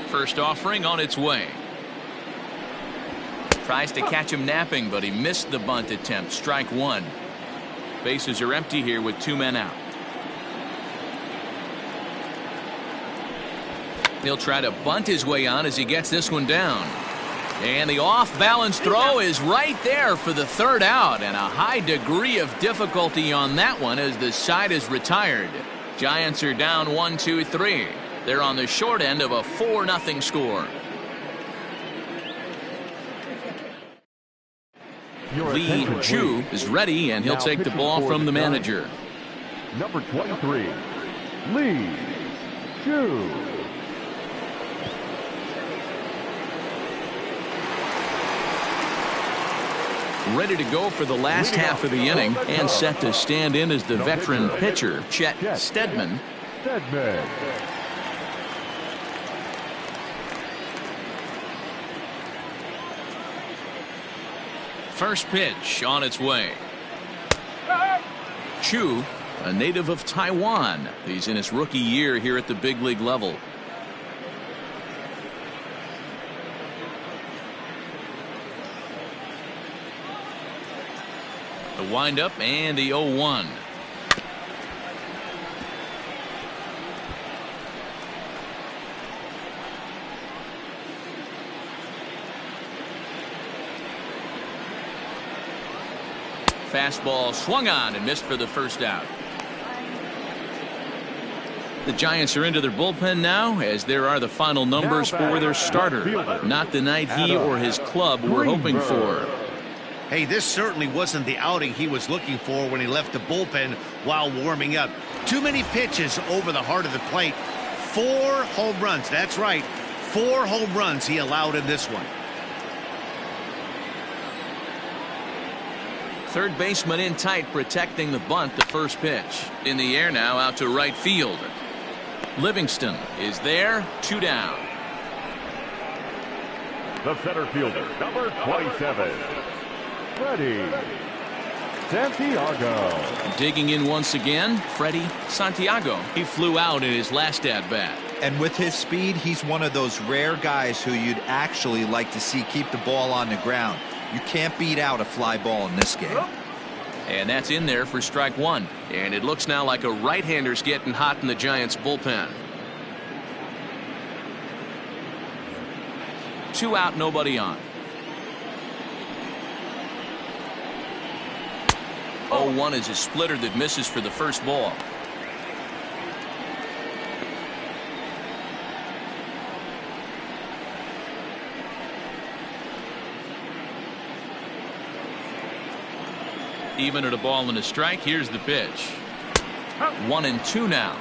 First offering on its way. Tries to catch him napping, but he missed the bunt attempt. Strike one. Bases are empty here with 2 men out. He'll try to bunt his way on as he gets this one down. And the off-balance throw is right there for the 3rd out, and a high degree of difficulty on that one as the side is retired. Giants are down 1-2-3. They're on the short end of a 4-0 score. Lee Chu is ready, and he'll take the ball from the manager. Number 23, Lee Chu. Ready to go for the last half of the inning, and set to stand in as the veteran pitcher, Chet Steadman. First pitch on its way. Chu, a native of Taiwan. He's in his rookie year here at the big league level. The windup and the 0-1. Fastball swung on and missed for the first out. The Giants are into their bullpen now, as there are the final numbers for their starter. Not the night he or his club were hoping for. Hey, this certainly wasn't the outing he was looking for when he left the bullpen while warming up. Too many pitches over the heart of the plate. 4 home runs. That's right. 4 home runs he allowed in this one. Third baseman in tight, protecting the bunt. The first pitch in the air now, out to right field. Livingston is there, 2 down. The center fielder, number 27, Freddie Santiago. Digging in once again, Freddie Santiago. He flew out in his last at-bat. And with his speed, he's one of those rare guys who you'd actually like to see keep the ball on the ground. You can't beat out a fly ball in this game. And that's in there for strike 1. And it looks now like a right-hander's getting hot in the Giants bullpen. 2 out, nobody on. 0-1 is a splitter that misses for the first ball. Even at a ball and a strike. Here's the pitch. 1-2 now.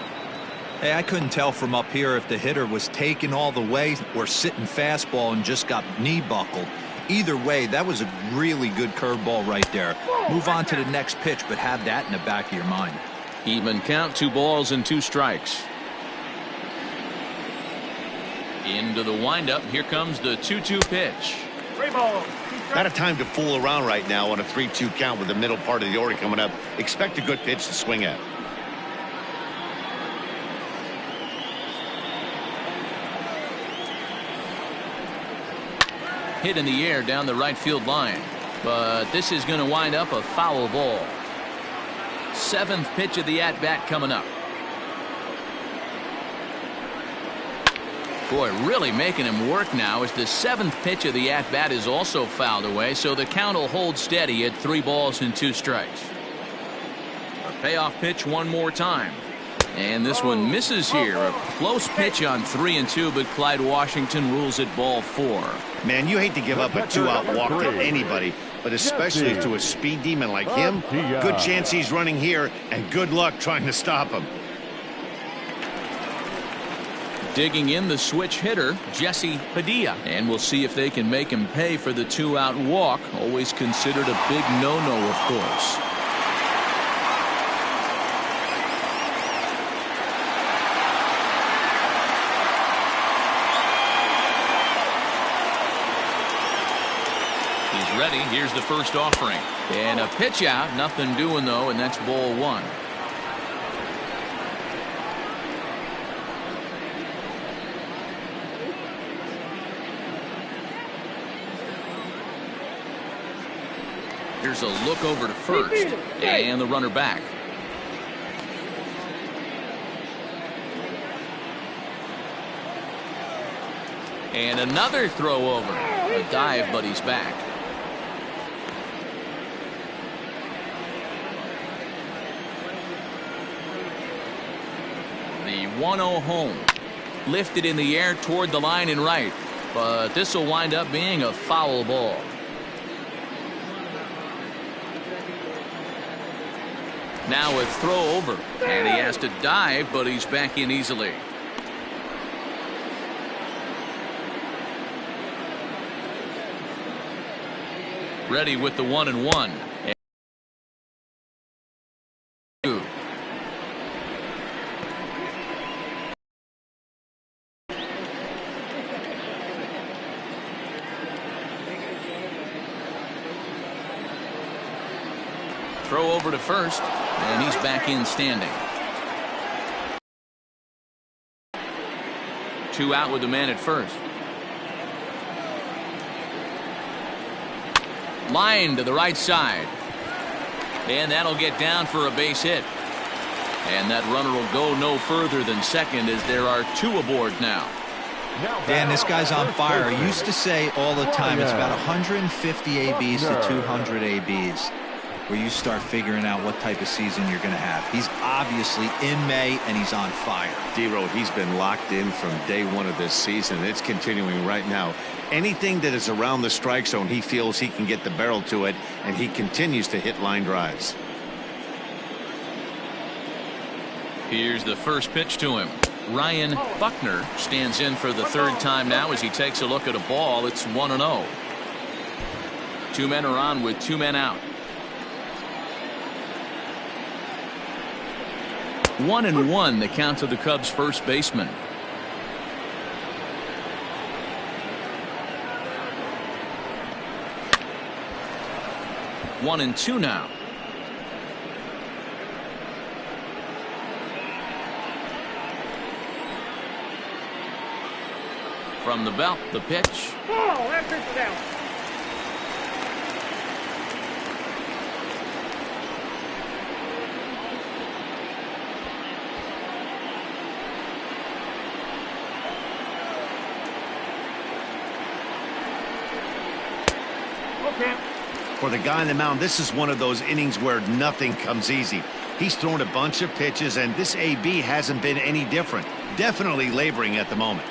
Hey, I couldn't tell from up here if the hitter was taking all the way or sitting fastball and just got knee buckled. Either way, that was a really good curveball right there. Move on to the next pitch, but have that in the back of your mind. Even count, 2 balls and 2 strikes. Into the windup. Here comes the 2-2 pitch. 3 balls. Not a time to fool around right now on a 3-2 count with the middle part of the order coming up. Expect a good pitch to swing at. Hit in the air down the right field line, but this is going to wind up a foul ball. 7th pitch of the at-bat coming up. Boy, really making him work now as the 7th pitch of the at-bat is also fouled away, so the count will hold steady at 3 balls and 2 strikes. A payoff pitch one more time. And this one misses here. A close pitch on 3-2, but Clyde Washington rules it ball 4. Man, you hate to give up a 2-out walk to anybody, but especially to a speed demon like him. Good chance he's running here, and good luck trying to stop him. Digging in, the switch hitter, Jesse Padilla. And we'll see if they can make him pay for the 2-out walk. Always considered a big no-no, of course. He's ready. Here's the first offering. And a pitch out. Nothing doing, though, and that's ball 1. Here's a look over to first, and the runner back. And another throw over. A dive, but he's back. The 1-0 home. Lifted in the air toward the line and right, but this will wind up being a foul ball. Now a throw over, and he has to dive, but he's back in easily. Ready with the 1-1. Throw over to first, and he's back in standing. 2 out with the man at first. Line to the right side. And that'll get down for a base hit. And that runner will go no further than second as there are 2 aboard now. Dan, this guy's on fire. I used to say all the time it's about 150 ABs to 200 ABs. where you start figuring out what type of season you're going to have. He's obviously in May, and he's on fire. D-Road, he's been locked in from day one of this season. It's continuing right now. Anything that is around the strike zone, he feels he can get the barrel to it, and he continues to hit line drives. Here's the first pitch to him. Ryan Buckner stands in for the third time now as he takes a look at a ball. It's 1-0. Two men are on with two men out. 1-1 the count to the Cubs first baseman. One and two now. From the belt, the pitch. Oh, that pitch is out. Okay. For the guy on the mound, this is one of those innings where nothing comes easy. He's thrown a bunch of pitches, and this AB hasn't been any different. Definitely laboring at the moment.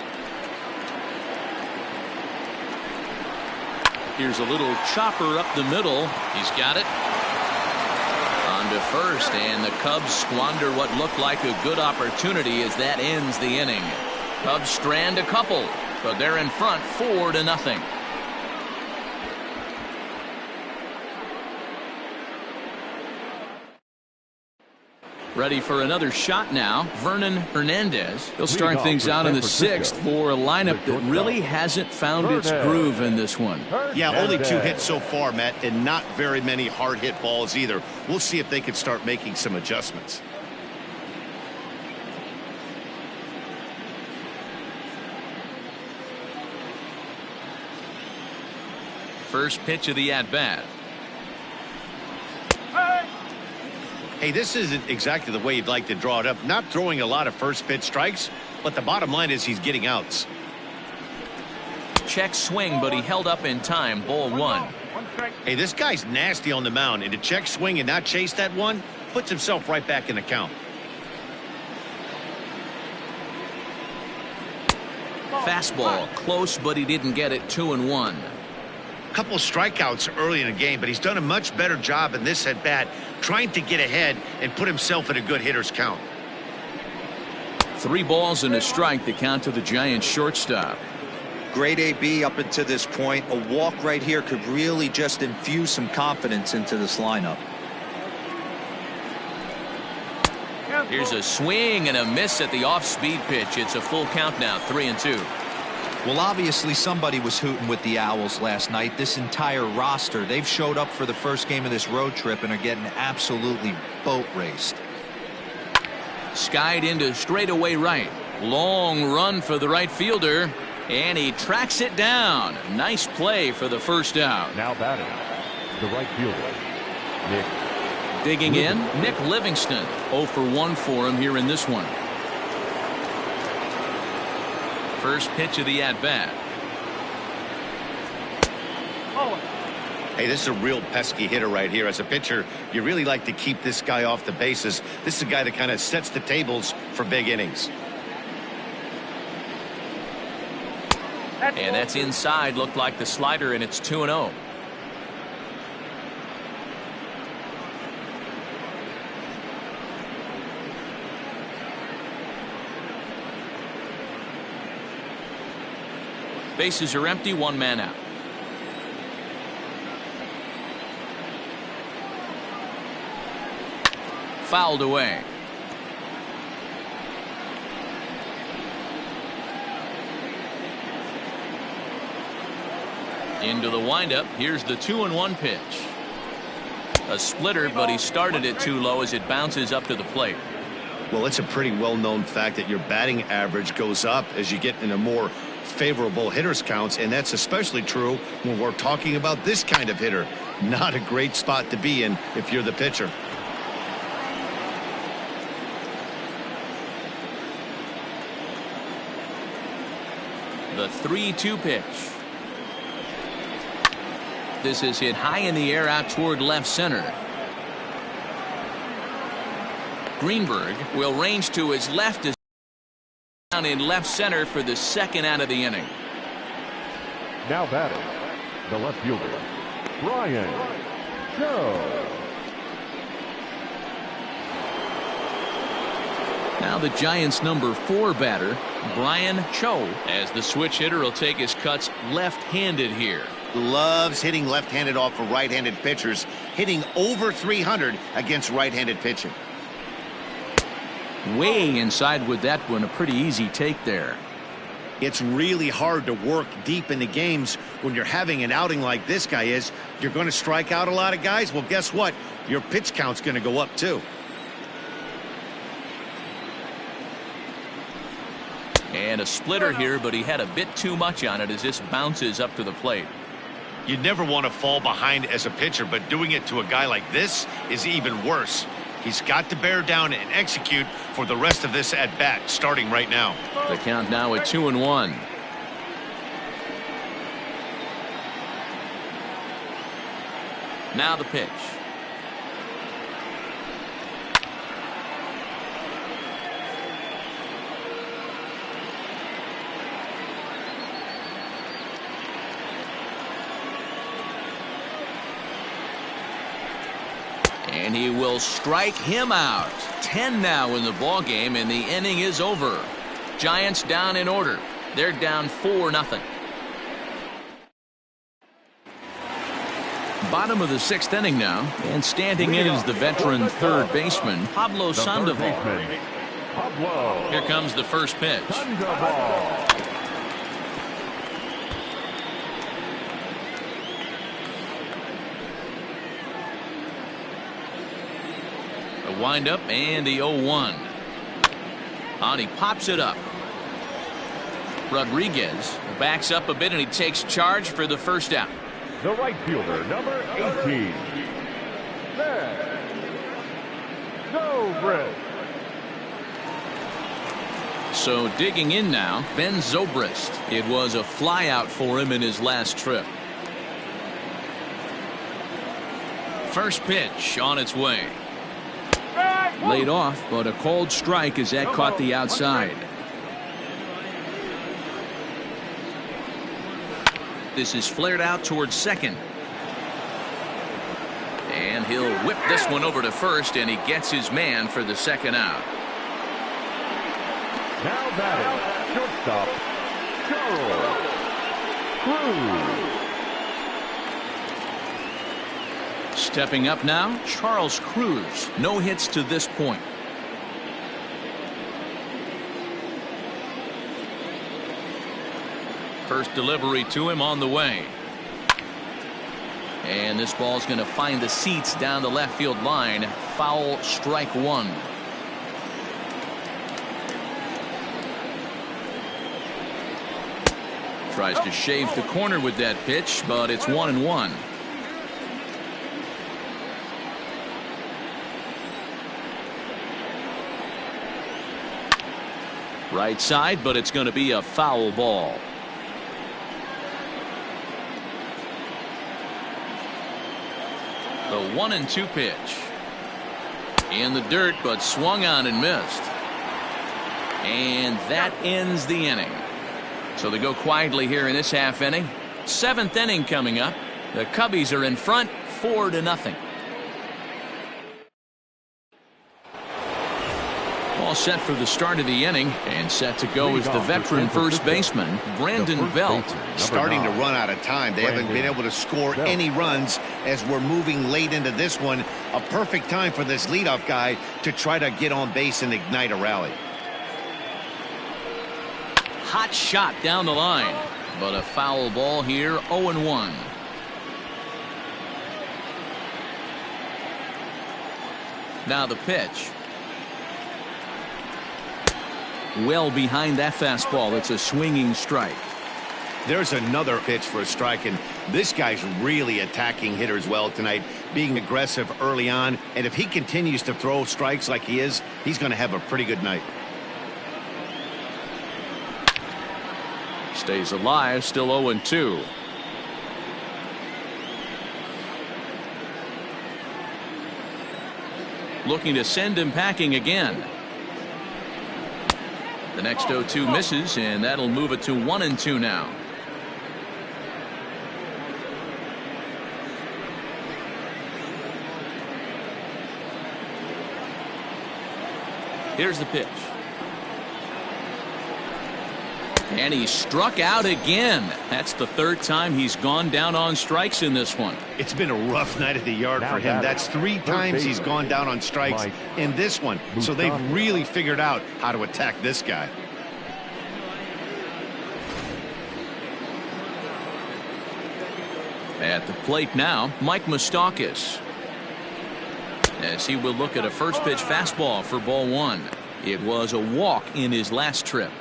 Here's a little chopper up the middle. He's got it. On to first, and the Cubs squander what looked like a good opportunity as that ends the inning. Cubs strand a couple, but they're in front 4-0. Ready for another shot now. Vernon Hernandez. He'll start things out in the sixth for a lineup that really hasn't found its groove in this one. Yeah, only 2 hits so far, Matt, and not very many hard hit balls either. We'll see if they can start making some adjustments. First pitch of the at-bat. Hey, this isn't exactly the way you'd like to draw it up. Not throwing a lot of first pitch strikes, but the bottom line is he's getting outs. Check swing, but he held up in time. Ball 1. Hey, this guy's nasty on the mound, and to check swing and not chase that one puts himself right back in the count. Fastball close, but he didn't get it. 2-1. Couple strikeouts early in the game, but he's done a much better job in this at bat trying to get ahead and put himself in a good hitter's count. 3 balls and a strike, the count to the Giants shortstop. Great AB up until this point. A walk right here could really just infuse some confidence into this lineup. Here's a swing and a miss at the off-speed pitch. It's a full count now, 3-2. Well, obviously somebody was hooting with the Owls last night. This entire roster, they've showed up for the first game of this road trip and are getting absolutely boat raced. Skied into straightaway right. Long run for the right fielder, and he tracks it down. Nice play for the first out. Now batting, the right fielder, Nick. Digging in, Nick Livingston. 0 for 1 for him here in this one. First pitch of the at-bat. Hey, this is a real pesky hitter right here. As a pitcher, you really like to keep this guy off the bases. This is a guy that kind of sets the tables for big innings. And that's inside. Looked like the slider, and it's 2-0. Bases are empty, 1 man out. Fouled away. Into the windup. Here's the 2-1 pitch. A splitter, but he started it too low as it bounces up to the plate. Well, it's a pretty well-known fact that your batting average goes up as you get in a more favorable hitters counts, and that's especially true when we're talking about this kind of hitter. Not a great spot to be in if you're the pitcher. The 3-2 pitch. This is hit high in the air out toward left center. Greenberg will range to his left as down in left center for the second out of the inning. Now batting, the left fielder, Brian Joe. Now the Giants' number 4 batter, Brian Cho, as the switch hitter will take his cuts left-handed here. Loves hitting left-handed off of right-handed pitchers, hitting over 300 against right-handed pitching. Way inside with that one, a pretty easy take there. It's really hard to work deep into games when you're having an outing like this guy is. You're going to strike out a lot of guys. Well, guess what? Your pitch count's going to go up too. And a splitter here, but he had a bit too much on it as this bounces up to the plate. You never want to fall behind as a pitcher, but doing it to a guy like this is even worse. He's got to bear down and execute for the rest of this at bat, starting right now. The count now at 2-1. Now the pitch. And he will strike him out. 10 now in the ball game, and the inning is over. Giants down in order. They're down 4-0. Bottom of the 6th inning now, and standing in is the veteran third baseman, Pablo Sandoval. Here comes the first pitch. A windup and the 0-1. And he pops it up. Rodriguez backs up a bit and he takes charge for the first out. The right fielder, number 18. There. Zobrist. So digging in now, Ben Zobrist. It was a flyout for him in his last trip. First pitch on its way. Laid off, but a called strike as that caught the outside. This is flared out towards second. And he'll whip this one over to first, and he gets his man for the second out. Now batting, shortstop, Charles Cruz. Stepping up now, Charles Cruz. No hits to this point. First delivery to him on the way. And this ball's going to find the seats down the left field line. Foul, strike one. Tries to shave the corner with that pitch, but it's 1-1. Right side, but it's going to be a foul ball. The 1-2 pitch. In the dirt, but swung on and missed. And that ends the inning. So they go quietly here in this half inning. 7th inning coming up. The Cubbies are in front 4-0. All set for the start of the inning, and set to go is the veteran first baseman, Brandon Belt. Starting to run out of time. They haven't been able to score any runs as we're moving late into this one. A perfect time for this leadoff guy to try to get on base and ignite a rally. Hot shot down the line, but a foul ball here, 0-1. Now the pitch. Well behind that fastball. It's a swinging strike. There's another pitch for a strike, and this guy's really attacking hitters well tonight, being aggressive early on, and if he continues to throw strikes like he is, he's going to have a pretty good night. Stays alive, still 0-2. looking to send him packing again. The next 0-2 misses, and that'll move it to 1-2 now. Here's the pitch. And he struck out again. That's the third time he's gone down on strikes in this one. It's been a rough night at the yard for him. That's 3 times he's gone down on strikes in this one. So they've really figured out how to attack this guy. At the plate now, Mike Moustakas, as he will look at a first pitch fastball for ball 1. It was a walk in his last trip.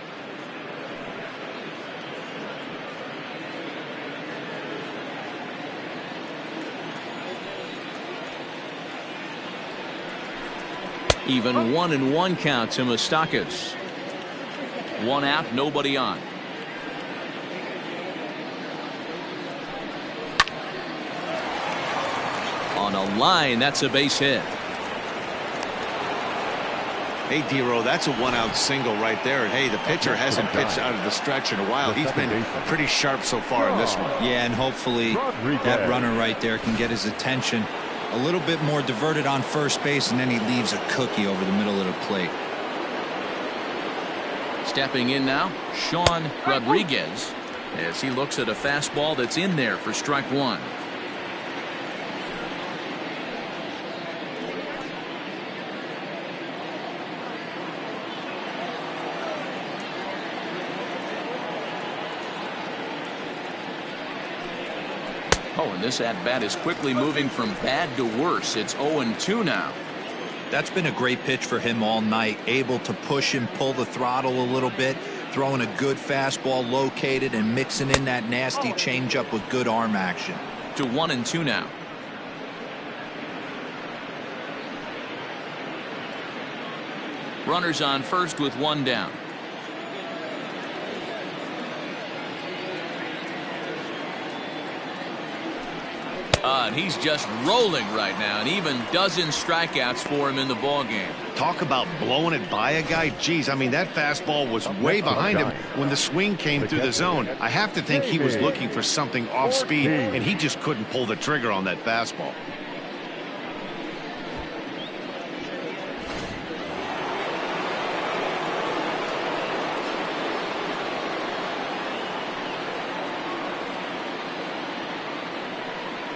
Even 1-1 count to Moustakas. 1 out, nobody on. On a line, that's a base hit. Hey, D-Row, that's a 1-out single right there. Hey, the pitcher hasn't pitched out of the stretch in a while. He's been pretty sharp so far in this one. Yeah, and hopefully that runner right there can get his attention. A little bit more diverted on first base, and then he leaves a cookie over the middle of the plate. Stepping in now, Sean Rodriguez, as he looks at a fastball that's in there for strike 1. Oh, and this at-bat is quickly moving from bad to worse. It's 0-2 now. That's been a great pitch for him all night. Able to push and pull the throttle a little bit. Throwing a good fastball located and mixing in that nasty changeup with good arm action. To 1-2 now. Runners on first with 1 down. And he's just rolling right now, and even dozen strikeouts for him in the ball game. Talk about blowing it by a guy. Geez, I mean, that fastball was way behind him when the swing came through the zone. I have to think he was looking for something off speed, and he just couldn't pull the trigger on that fastball.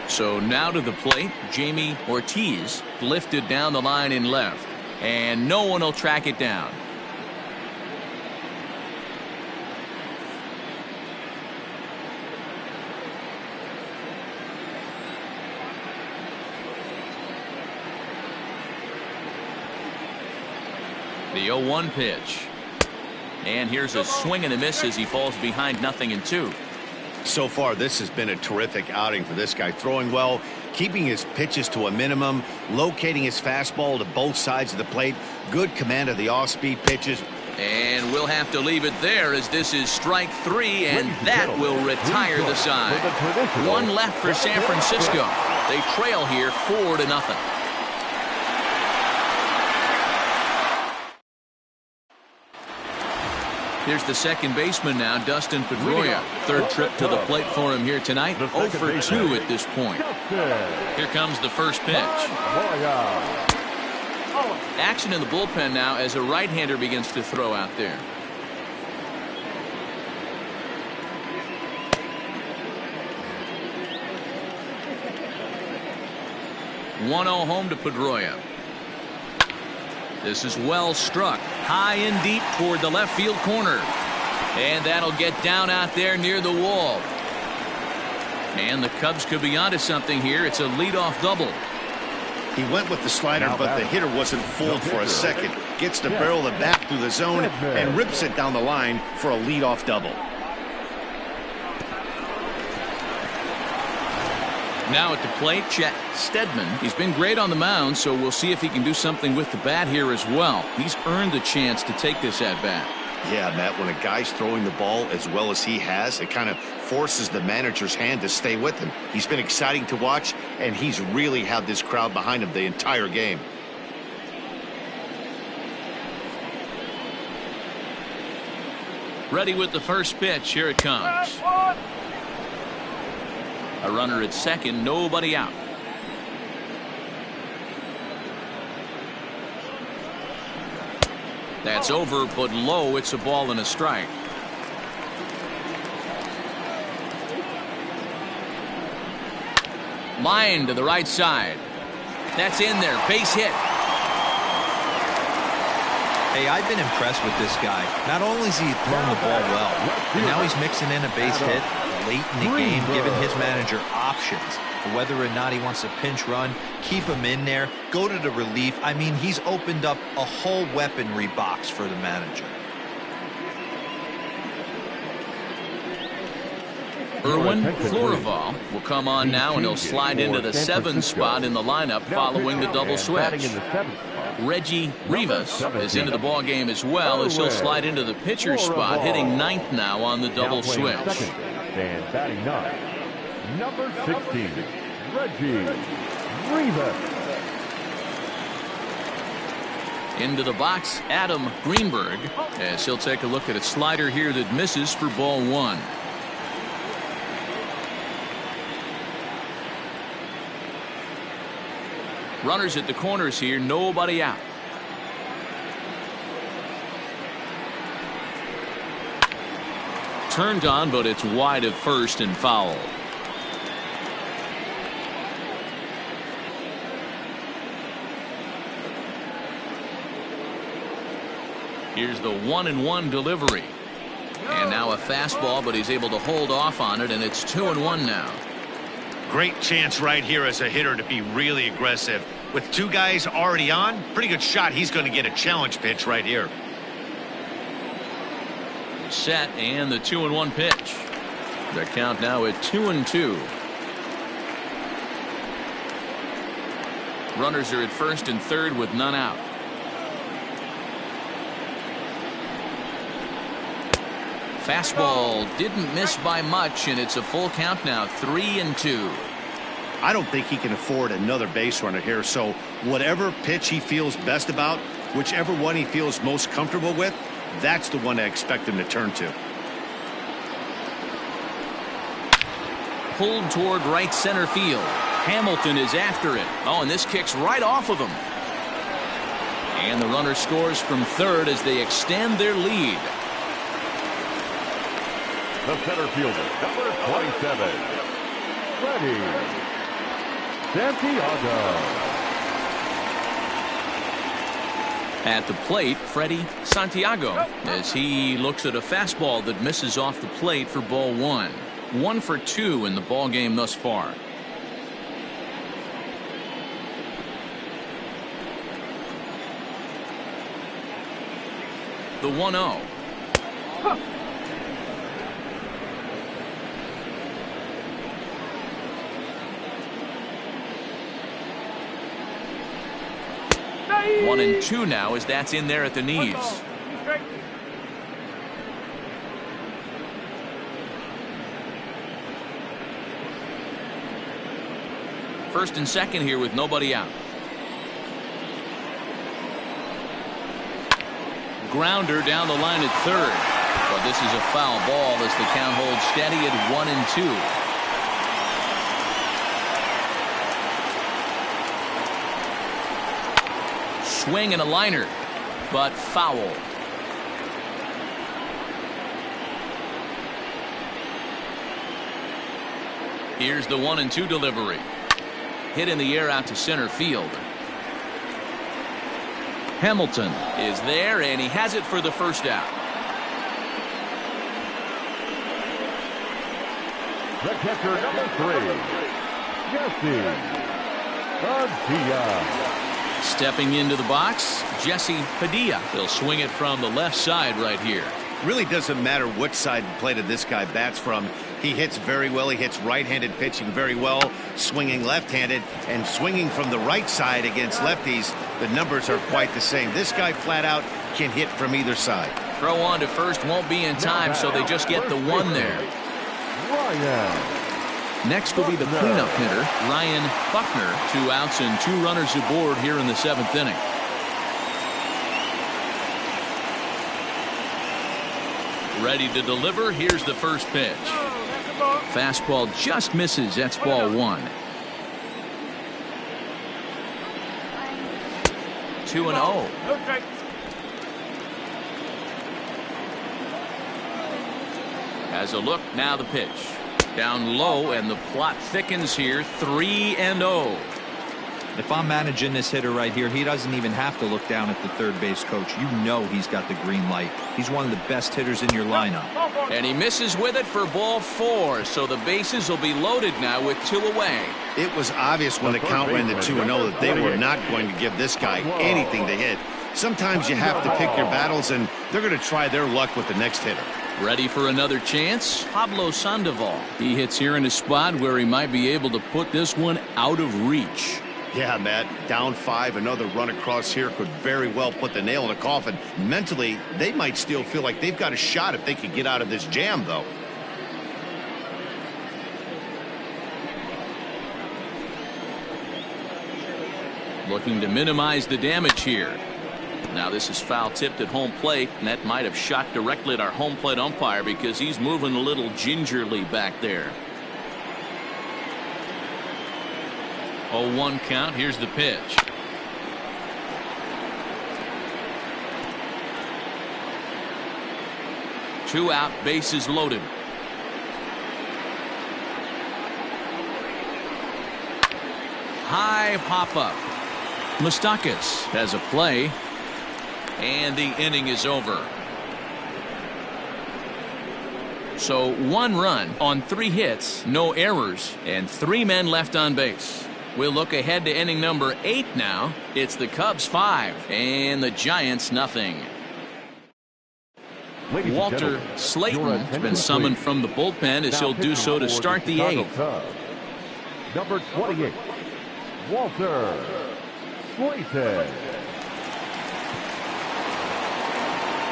So now to the plate, Jamie Ortiz, lifted down the line in left, and no one will track it down. The 0-1 pitch, and here's a swing and a miss as he falls behind 0-2. So far, this has been a terrific outing for this guy. Throwing well, keeping his pitches to a minimum, locating his fastball to both sides of the plate, good command of the off-speed pitches. And we'll have to leave it there as this is strike 3, and that will retire the side. 1 left for San Francisco. They trail here 4-0. Here's the second baseman now, Dustin Pedroia. Third trip to the plate for him here tonight. 0 for 2 at this point. Here comes the first pitch. Action in the bullpen now as a right-hander begins to throw out there. One 0 home to Pedroia. This is well struck, high and deep toward the left field corner. And that'll get down out there near the wall. And the Cubs could be onto something here. It's a leadoff double. He went with the slider, but the hitter wasn't fooled for a second. Gets to barrel the bat through the zone and rips it down the line for a leadoff double. Now at the plate, Chet Steadman. He's been great on the mound, so we'll see if he can do something with the bat here as well. He's earned the chance to take this at bat. Yeah, Matt, when a guy's throwing the ball as well as he has, it kind of forces the manager's hand to stay with him. He's been exciting to watch, and he's really had this crowd behind him the entire game. Ready with the first pitch. Here it comes. A runner at second, nobody out. That's over, but low. It's a ball and a strike. Line to the right side. That's in there. Base hit. Hey, I've been impressed with this guy. Not only has he thrown the ball well, but now he's mixing in a base hit late in the game, giving his manager options for whether or not he wants a pinch run, keep him in there, go to the relief. I mean, he's opened up a whole weaponry box for the manager. Erwin Florival will come on now, and he'll slide into the 7th spot in the lineup following the double switch. Reggie Rivas is into the ball game as well, as he'll slide into the pitcher spot, hitting 9th now on the double switch. And batting 9, number 16, Reggie Rivas. Into the box, Adam Greenberg, as he'll take a look at a slider here that misses for ball 1. Runners at the corners here, nobody out. Turned on, but it's wide of first and foul. Here's the 1-1 delivery. And now a fastball, but he's able to hold off on it, and it's 2-1 now. Great chance right here as a hitter to be really aggressive. With 2 guys already on, pretty good shot. He's going to get a challenge pitch right here. Set, and the 2-1 pitch. The count now at 2-2. Runners are at first and third with none out. Fastball didn't miss by much, and it's a full count now, 3-2. I don't think he can afford another base runner here, so whatever pitch he feels best about, whichever one he feels most comfortable with, that's the one I expect him to turn to. Pulled toward right center field. Hamilton is after it. Oh, and this kicks right off of him. And the runner scores from third as they extend their lead. The center fielder, number 27, Freddie Santiago. At the plate, Freddie Santiago, as he looks at a fastball that misses off the plate for ball 1. 1 for 2 in the ball game thus far. The 1-0. One and 2 now, as that's in there at the knees. First and second here with nobody out. Grounder down the line at third. But this is a foul ball as the count holds steady at 1 and 2. Swing and a liner, but foul. Here's the 1-2 delivery. Hit in the air out to center field. Hamilton is there, and he has it for the first out. The catcher, number 3, Jesse Padilla. Stepping into the box, Jesse Padilla. He'll swing it from the left side right here. Really doesn't matter what side of the plate this guy bats from. He hits very well. He hits right-handed pitching very well, swinging left-handed, and swinging from the right side against lefties. The numbers are quite the same. This guy flat out can hit from either side. Throw on to first won't be in time, so they just get the 1 there. Ryan. Next will be the cleanup hitter, Ryan Buckner. 2 outs and 2 runners aboard here in the 7th inning. Ready to deliver. Here's the first pitch. Fastball just misses. That's ball one. 2-0. Has a look. Now the pitch. Down low, and the plot thickens here. 3-0. If I'm managing this hitter right here, he doesn't even have to look down at the third base coach. You know he's got the green light. He's one of the best hitters in your lineup. And he misses with it for ball four, so the bases will be loaded now with 2 away. It was obvious when the count went to 2-0 that they were not going to give this guy anything to hit. Sometimes you have to pick your battles, and they're going to try their luck with the next hitter. Ready for another chance? Pablo Sandoval. He hits here in a spot where he might be able to put this one out of reach. Yeah, Matt, down 5, another run across here could very well put the nail in the coffin. Mentally, they might still feel like they've got a shot if they could get out of this jam, though. Looking to minimize the damage here. Now this is foul tipped at home plate, and that might have shot directly at our home plate umpire because he's moving a little gingerly back there. 0-1 count. Here's the pitch. Two out, bases loaded. High pop up. Moustakas has a play, and the inning is over. So 1 run on 3 hits, no errors, and 3 men left on base. We'll look ahead to inning number 8 now. It's the Cubs 5 and the Giants nothing. Walter Slayton has been summoned from the bullpen as he'll do so to start the 8th. Number 28, Walter Slayton.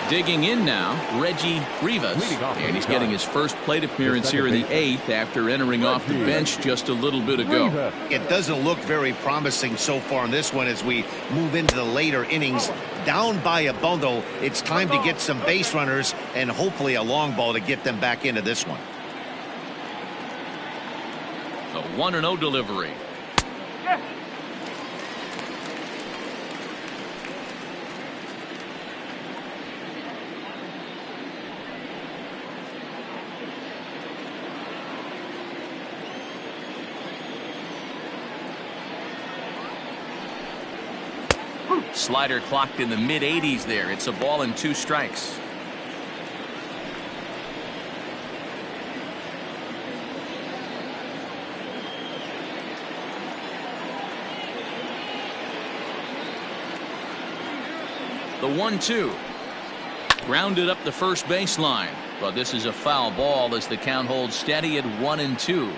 Digging in now, Reggie Rivas, and he's getting his first plate appearance here in the 8th after entering off the bench just a little bit ago. It doesn't look very promising so far in this one as we move into the later innings. Down by a bundle, it's time to get some base runners and hopefully a long ball to get them back into this one. A 1-0 delivery. Slider clocked in the mid-80s there. It's a ball and 2 strikes. The 1-2. Grounded up the first baseline. But this is a foul ball as the count holds steady at 1-2.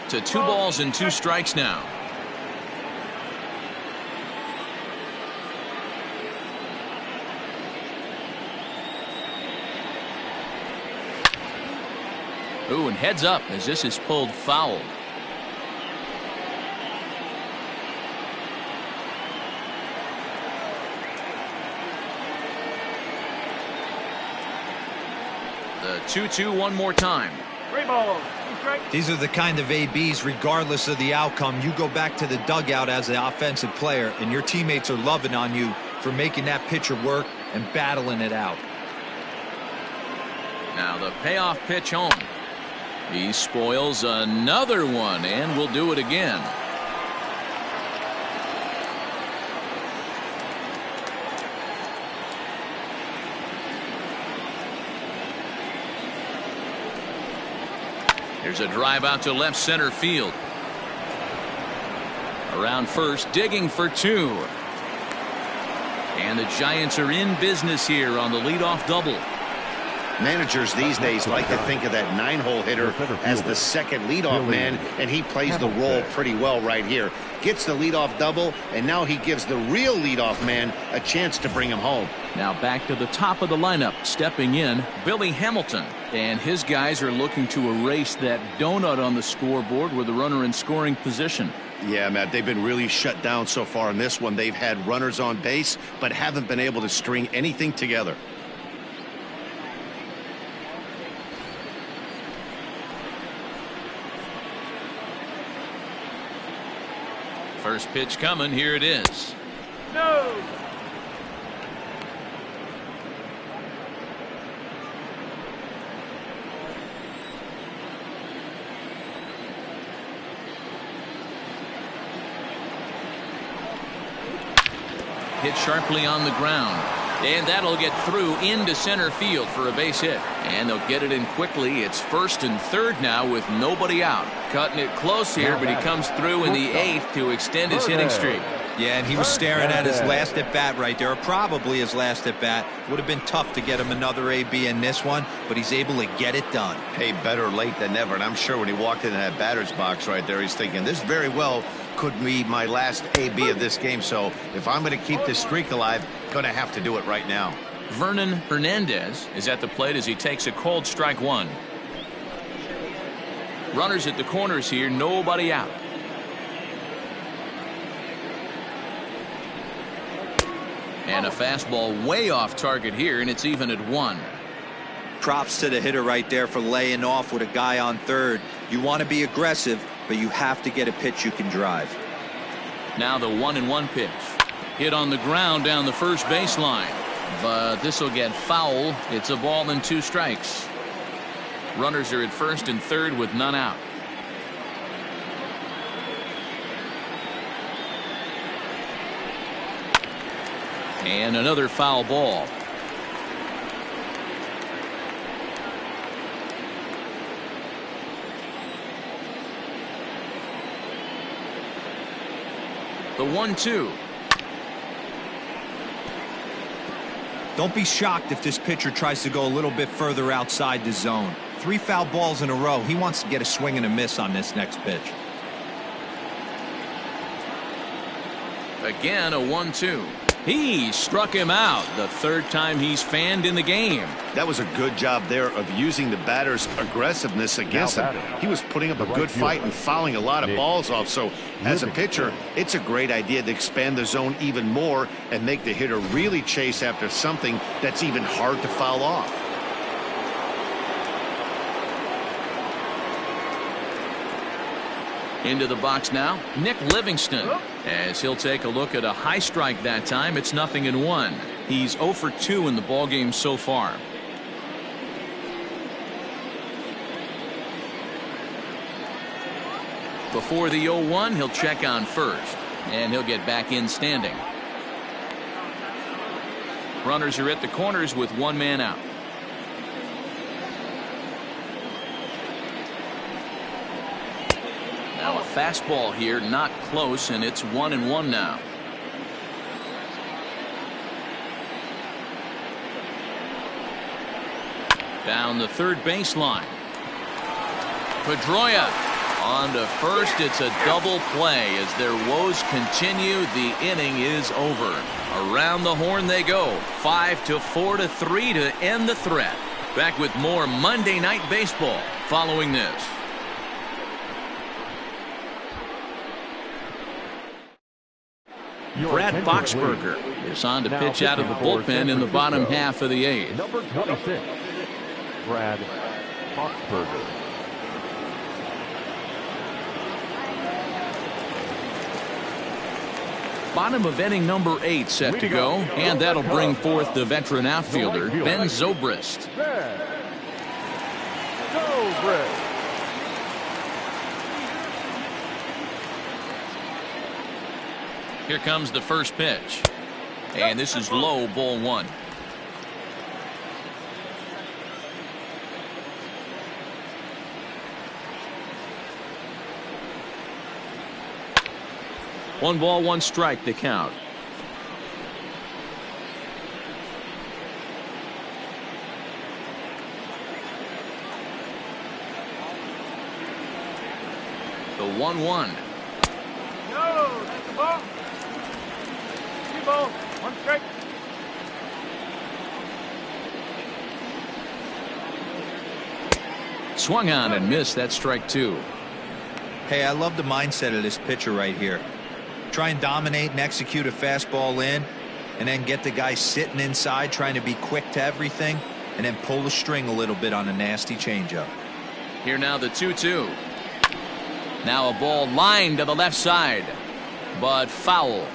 To 2 balls and 2 strikes now. Ooh, and heads up as this is pulled foul. The 2-2 one more time. 3 balls. These are the kind of ABs, regardless of the outcome, you go back to the dugout as an offensive player, and your teammates are loving on you for making that pitcher work and battling it out. Now the payoff pitch home. He spoils another one and will do it again. There's a drive out to left center field. Around first, digging for 2. And the Giants are in business here on the leadoff double. Managers these days like to think of that 9-hole hitter as the second leadoff man, and he plays the role pretty well right here. Gets the leadoff double, and now he gives the real leadoff man a chance to bring him home. Now back to the top of the lineup, stepping in, Billy Hamilton. And his guys are looking to erase that donut on the scoreboard with a runner in scoring position. Yeah, Matt, they've been really shut down so far in this one. They've had runners on base, but haven't been able to string anything together. First pitch coming. Here it is. No. Hit sharply on the ground. And that'll get through into center field for a base hit. And they'll get it in quickly. It's first and third now with nobody out. Cutting it close here, but he comes through in the 8th to extend his hitting streak. Yeah, and he was staring at his last at bat right there, or probably his last at bat. Would have been tough to get him another AB in this one, but he's able to get it done. Hey, better late than never. And I'm sure when he walked in that batter's box right there, he's thinking this very well could be my last AB of this game. So if I'm going to keep this streak alive, going to have to do it right now. Vernon Hernandez is at the plate as he takes a cold strike one. Runners at the corners here, nobody out. And a fastball way off target here, and it's even at 1. Props to the hitter right there for laying off with a guy on third. You want to be aggressive, but you have to get a pitch you can drive. Now the 1-1 pitch. Hit on the ground down the first baseline. But this will get foul. It's a ball and 2 strikes. Runners are at first and third with none out. And another foul ball. The 1-2. Don't be shocked if this pitcher tries to go a little bit further outside the zone. 3 foul balls in a row. He wants to get a swing and a miss on this next pitch. Again, a 1-2. He struck him out the 3rd time he's fanned in the game. That was a good job there of using the batter's aggressiveness against him. He was putting up a good fight and fouling a lot of balls off. So as a pitcher, it's a great idea to expand the zone even more and make the hitter really chase after something that's even hard to foul off. Into the box now, Nick Livingston, as he'll take a look at a high strike that time. It's 0-1. He's 0 for 2 in the ballgame so far. Before the 0-1, he'll check on first, and he'll get back in standing. Runners are at the corners with 1 man out. Now a fastball here, not close, and it's 1-1 now. Down the third baseline. Pedroia on to first. It's a double play as their woes continue. The inning is over. Around the horn they go. 5-4-3 to end the threat. Back with more Monday Night Baseball following this. Brad Boxberger is on to pitch out of the bullpen in the bottom half of the 8th. Number 26, Brad Boxberger. Bottom of inning number 8 set to go, and that'll bring forth the veteran outfielder, Ben Zobrist. Here comes the first pitch. And this is low, ball 1. One ball, 1 strike to count. The 1-1. No, that's the ball. 2 balls, 1 strike. Swung on and missed. That strike 2. Hey, I love the mindset of this pitcher right here. Try and dominate and execute a fastball in, and then get the guy sitting inside trying to be quick to everything, and then pull the string a little bit on a nasty changeup. Here now the 2-2. Now a ball lined to the left side, but foul.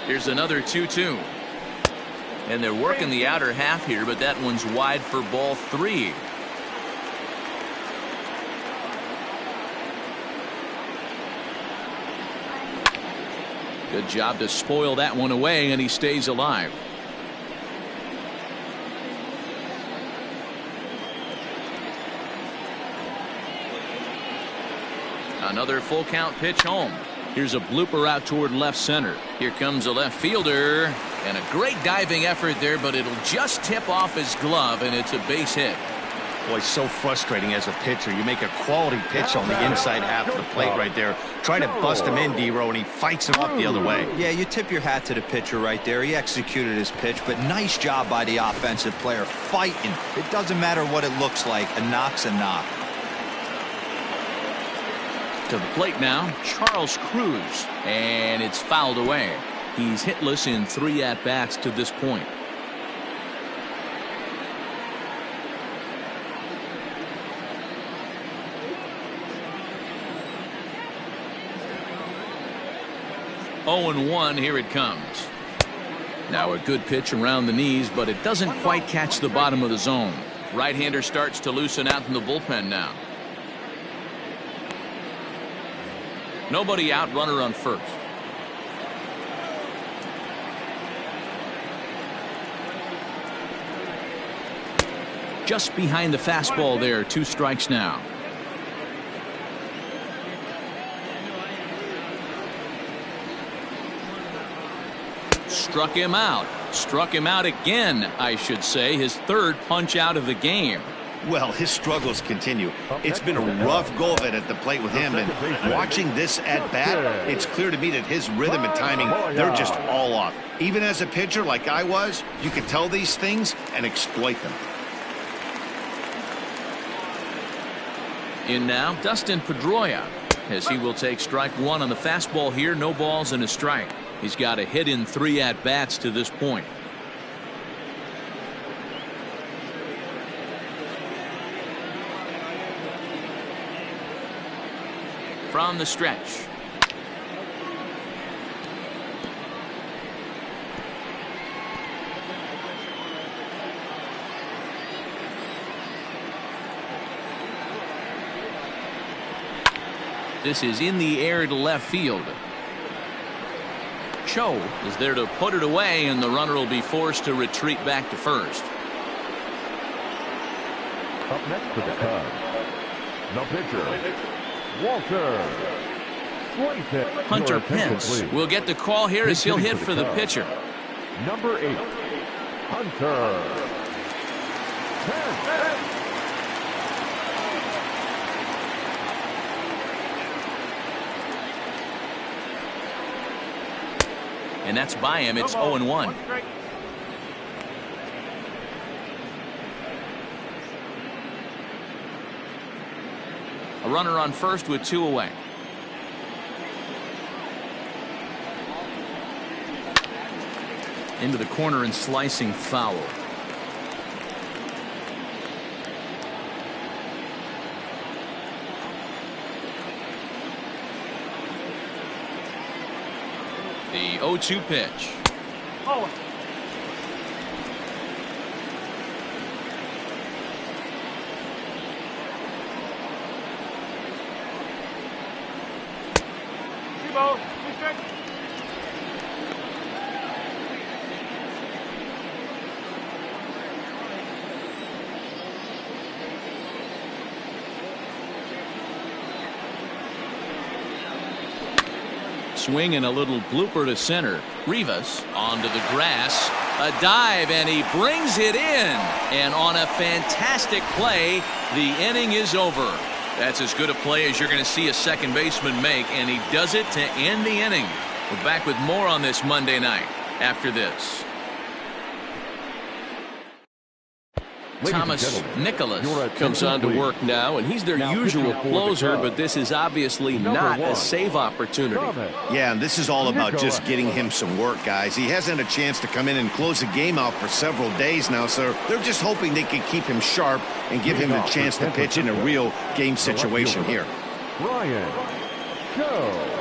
Here's another 2-2. And they're working the outer half here, but that one's wide for ball 3. Good job to spoil that one away, and he stays alive. Another full count pitch home. Here's a blooper out toward left center. Here comes a left fielder, and a great diving effort there, but it'll just tip off his glove, and it's a base hit. Boy, so frustrating as a pitcher. You make a quality pitch on the inside half of the plate right there. Try to bust him in, D-Row, and he fights him up the other way. Yeah, you tip your hat to the pitcher right there. He executed his pitch, but nice job by the offensive player fighting. It doesn't matter what it looks like. A knock's a knock. To the plate now, Charles Cruz, and it's fouled away. He's hitless in 3 at-bats to this point. Oh and 1, here it comes. Now a good pitch around the knees, but it doesn't quite catch the bottom of the zone. Right-hander starts to loosen out in the bullpen now. Nobody out, runner on first. Just behind the fastball there, 2 strikes now. Struck him out. Struck him out again, I should say. His 3rd punch out of the game. Well, his struggles continue. It's been a rough go of it at the plate with him, and watching this at bat, it's clear to me that his rhythm and timing, they're just all off. Even as a pitcher like I was, you could tell these things and exploit them. In now, Dustin Pedroia, as he will take strike 1 on the fastball here. No balls and a strike. He's got a hit in 3 at-bats to this point. From the stretch. This is in the air to left field. Cho is there to put it away, and the runner will be forced to retreat back to first. Up next for the Cubs, the pitcher, Walter. Hunter Pence will get the call here as he'll hit for the pitcher. Number 8, Hunter Pence. And that's by him. It's 0-1. A runner on first with 2 away. Into the corner and slicing foul. The 0-2 pitch. Oh. Balls, 2 strikes. swing and a little blooper to center. Rivas onto the grass. A dive, and he brings it in. And on a fantastic play, the inning is over. That's as good a play as you're going to see a second baseman make, and he does it to end the inning. We're back with more on this Monday night after this. Thomas Nicholas comes on to work now, and he's their usual closer, but this is obviously not a save opportunity. Yeah, and this is all about just getting him some work, guys. He hasn't had a chance to come in and close the game out for several days now, so they're just hoping they can keep him sharp and give him a chance to pitch in a real game situation here. Ryan, go.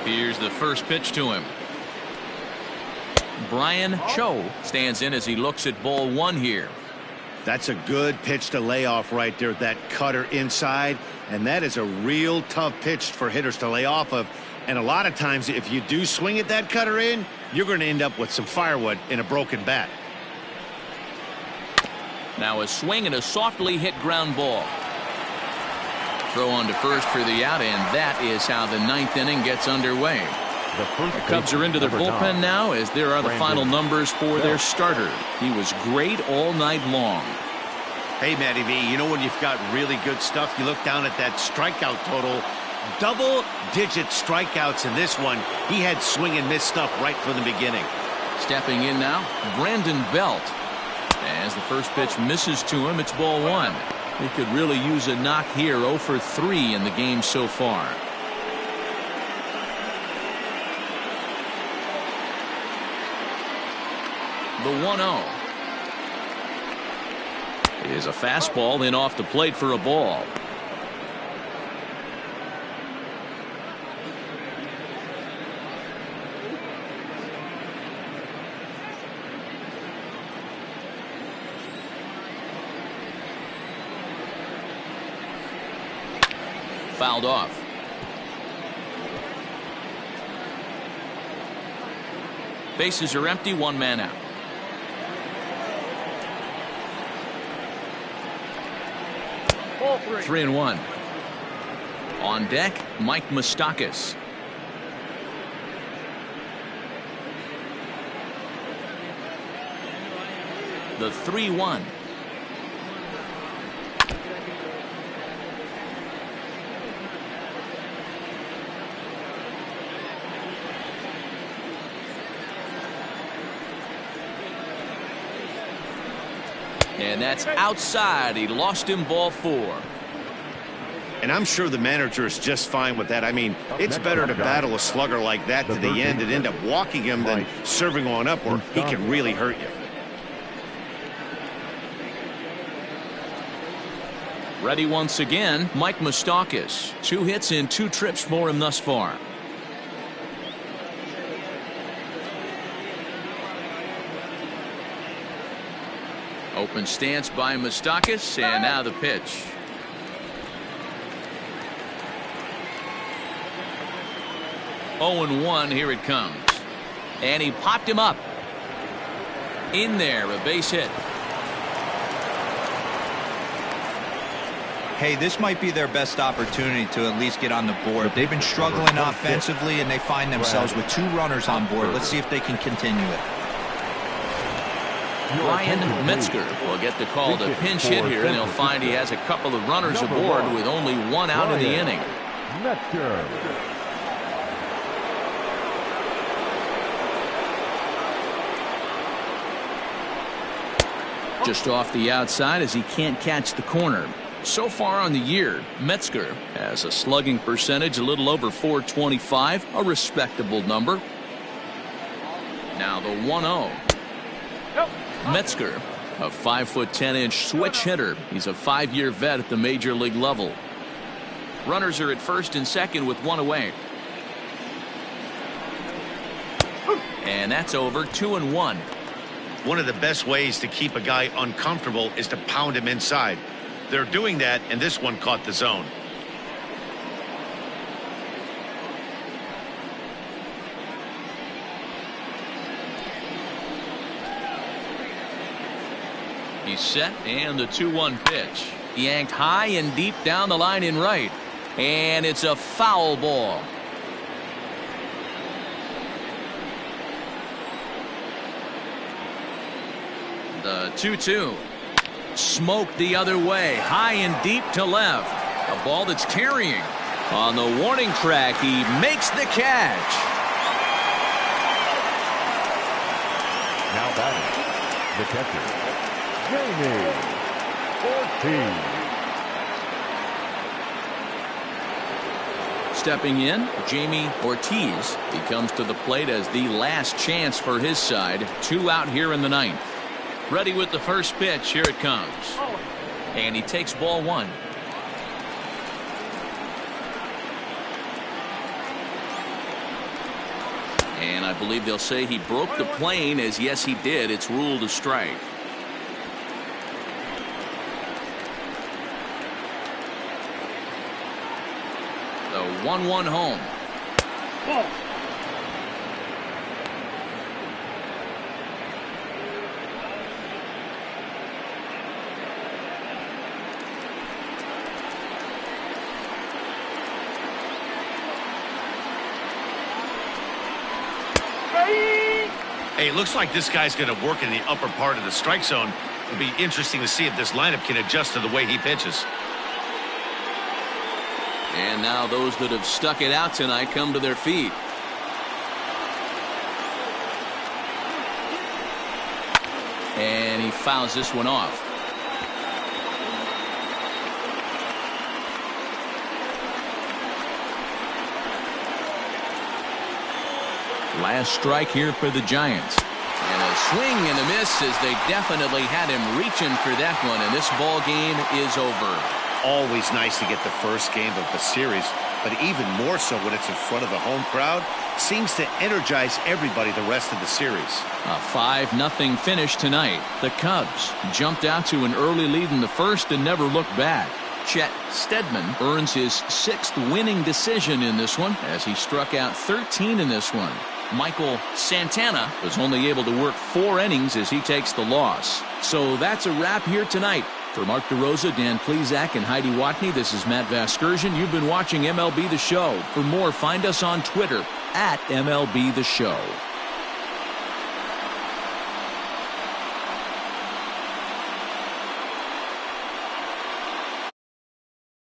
Here's the first pitch to him. Brian Cho stands in as he looks at ball one here. That's a good pitch to lay off right there, that cutter inside, and that is a real tough pitch for hitters to lay off of. And a lot of times if you do swing at that cutter in, you're going to end up with some firewood in a broken bat. Now a swing and a softly hit ground ball. Throw on to first for the out, and that is how the ninth inning gets underway. The Cubs are into their bullpen now, as there are the final numbers for their starter. He was great all night long. Hey, Matty V, you know when you've got really good stuff, you look down at that strikeout total. Double-digit strikeouts in this one. He had swing and miss stuff right from the beginning. Stepping in now, Brandon Belt. As the first pitch misses to him, it's ball one. He could really use a knock here. 0 for 3 in the game so far. The 1-0 is a fastball in off the plate for a ball. Fouled off. Bases are empty, one man out. Ball 3-1. On deck, Mike Moustakas. The 3-1. And that's outside. He lost him, ball 4. And I'm sure the manager is just fine with that. I mean, it's better to battle a slugger like that to the end and end up walking him than serving on up where he can really hurt you. Ready once again, Mike Moustakas. 2 hits in 2 trips for him thus far. Open stance by Moustakas, and now the pitch. Oh, 0-1, here it comes. And he popped him up. In there, a base hit. Hey, this might be their best opportunity to at least get on the board. They've been struggling offensively, and they find themselves with 2 runners on board. Let's see if they can continue it. Ryan Metzger will get the call to pinch hit here, and they'll find he has a couple of runners aboard with only 1 out in the inning. Metzger. Just off the outside as he can't catch the corner. So far on the year, Metzger has a slugging percentage a little over .425, a respectable number. Now the 1-0. Metzger, a 5'10" switch hitter. He's a 5-year vet at the major league level. Runners are at first and second with 1 away. And that's over. 2-1. One of the best ways to keep a guy uncomfortable is to pound him inside. They're doing that, and this one caught the zone. He's set, and the 2-1 pitch. Yanked high and deep down the line in right. And it's a foul ball. The 2-2. Smoked the other way, high and deep to left. A ball that's carrying. On the warning track, he makes the catch. Now batting, the catcher, Jamie Ortiz. Stepping in, Jamie Ortiz. He comes to the plate as the last chance for his side. 2 out here in the 9th. Ready with the first pitch. Here it comes. And he takes ball 1. And I believe they'll say he broke the plane, as yes he did. It's ruled a strike. The 1-1 home. Hey, it looks like this guy's going to work in the upper part of the strike zone. It'll be interesting to see if this lineup can adjust to the way he pitches. And now those that have stuck it out tonight come to their feet. And he fouls this one off. Last strike here for the Giants. And a swing and a miss, as they definitely had him reaching for that one, and this ball game is over. Always nice to get the first game of the series, but even more so when it's in front of the home crowd. Seems to energize everybody the rest of the series. A 5-0 finish tonight. The Cubs jumped out to an early lead in the first and never looked back. Chet Steadman earns his 6th winning decision in this one, as he struck out 13 in this one. Michael Santana was only able to work 4 innings as he takes the loss. So that's a wrap here tonight. For Mark DeRosa, Dan Plesac, and Heidi Watney, this is Matt Vasgersian. You've been watching MLB The Show. For more, find us on Twitter @MLB The Show.